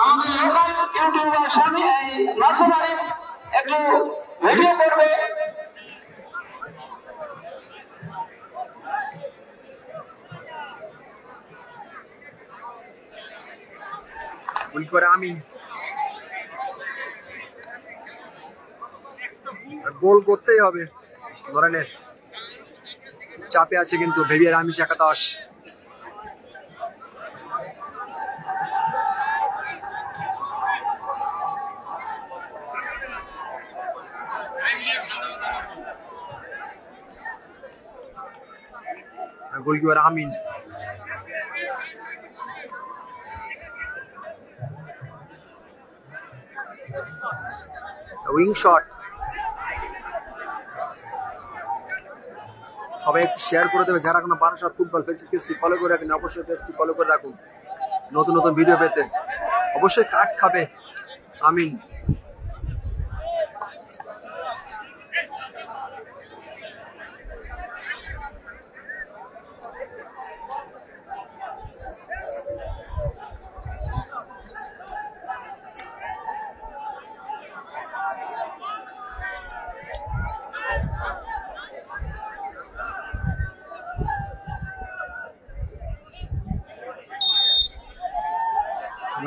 A: আমাদের লোকাল ইউটিউবার স্বামী নাসির আরিফ একটু ভিডিও করবে।
B: গোলকিপার আমিন, গোল করতেই হবে। নরেনের চাপে আছে কিন্তু বেবিয়ার আর্মিস একাদশ। গোলকিপার আমিন, উইং শট। সবাই একটু শেয়ার করে দেবে যারা এখনো বারাসাত ফুটবল পেজটি ফলো করে রাখেন, অবশ্যই পেজটি ফলো করে রাখুন নতুন নতুন ভিডিও পেতে। অবশ্যই কাট খাবে আমিন।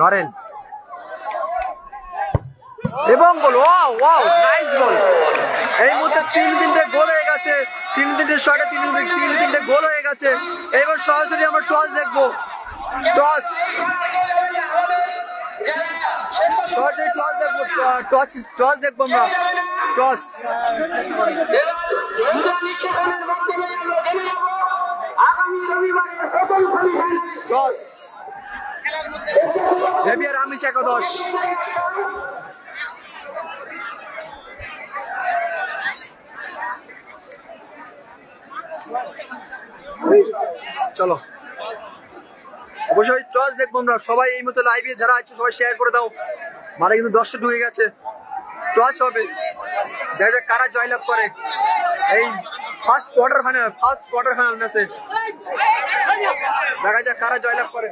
B: নরেন এবং গোল, ওয়াও ওয়াও, নাইস গোল। এই মুহূর্তে 3-3টে গোল হয়ে গেছে, 3-3টে শটে 3-3টে গোল হয়ে গেছে। এবার সরাসরি আমরা টস দেখবো, টস সরাসরি টস দেখবো, টস দেখবো আমরা, টস। টস বেবিয়ার আর্মিস একাদশ। চলো অবশ্যই টস দেখবো আমরা সবাই। এই মতো লাইভে যারা আছে সবাই শেয়ার করে দাও, মানে কিন্তু 10 ঢুকে গেছে। টস হবে, দেখা যাক কারা জয়লাভ করে এই ফার্স্ট কোয়ার্টার ফাইনাল ম্যাচে। দেখা যাক কারা জয়লাভ করে।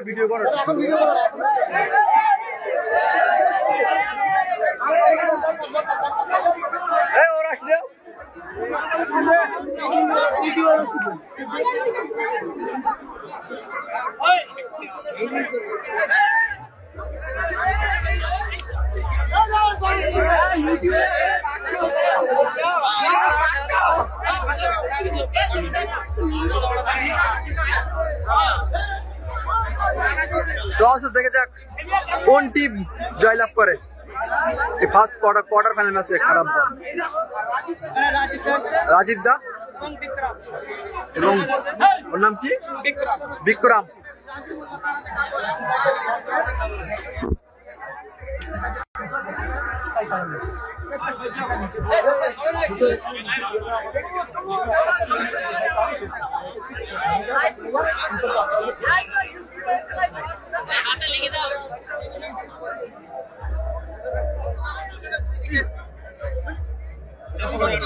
B: ভিডিও করো, ওরা আসলে টস দেখে যাক কোন টিম জয়লাভ করে। এই ফার্স্ট কোয়ার্টার ফাইনাল ম্যাচে খারাপ বল রাজীব দা এবং ওর নাম কি বিক্রম।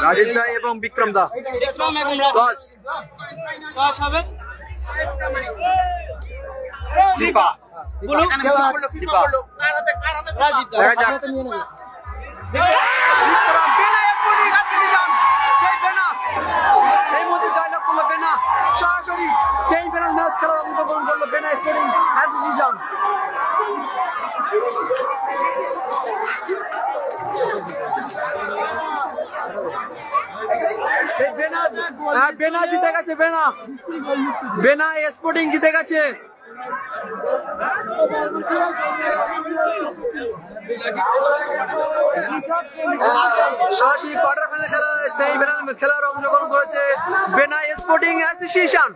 B: রাজীব দা এবং বিক্রম দা টস
C: হবে
B: ফিফা দেখা যাক। বিক্রম বেনা স্পোর্টিং অ্যাসোসিয়েশন সেই বেনা এই মধ্যে জয়লাভ করলো বেনা সরাসরি সেমিফাইনাল ম্যাচ খেলার অংশগ্রহণ করলো বেনা স্পোর্টিং অ্যাসোসিয়েশন। বেনা জিতে গেছে বেনা স্পোর্টিং জিতে গেছে। সরাসরি কোয়ার্টার ফাইনাল খেলা সেই খেলার অংশগ্রহণ করেছে বেনা স্পোর্টিং অ্যাসোসিয়েশন।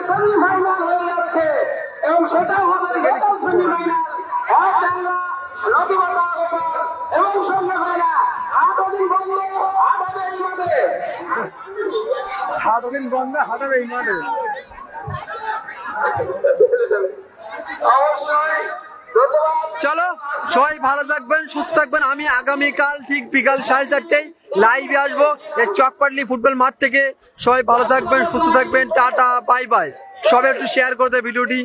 A: সেমিফাইনাল হয়ে যাচ্ছে এবং সেটাও হবে সেমিফাইনাল এবং সঙ্গে ভাইরা
B: হাটদিন বন্ধ হাটাবে এই মাঠে। চলো সবাই ভালো থাকবেন সুস্থ থাকবেন। আমি আগামীকাল ঠিক বিকাল 4:30টায় লাইভে আসবো এই চকপাটলি ফুটবল মাঠ থেকে। সবাই ভালো থাকবেন সুস্থ থাকবেন টাটা বাই বাই। সবাই একটু শেয়ার করে দেয় ভিডিওটি।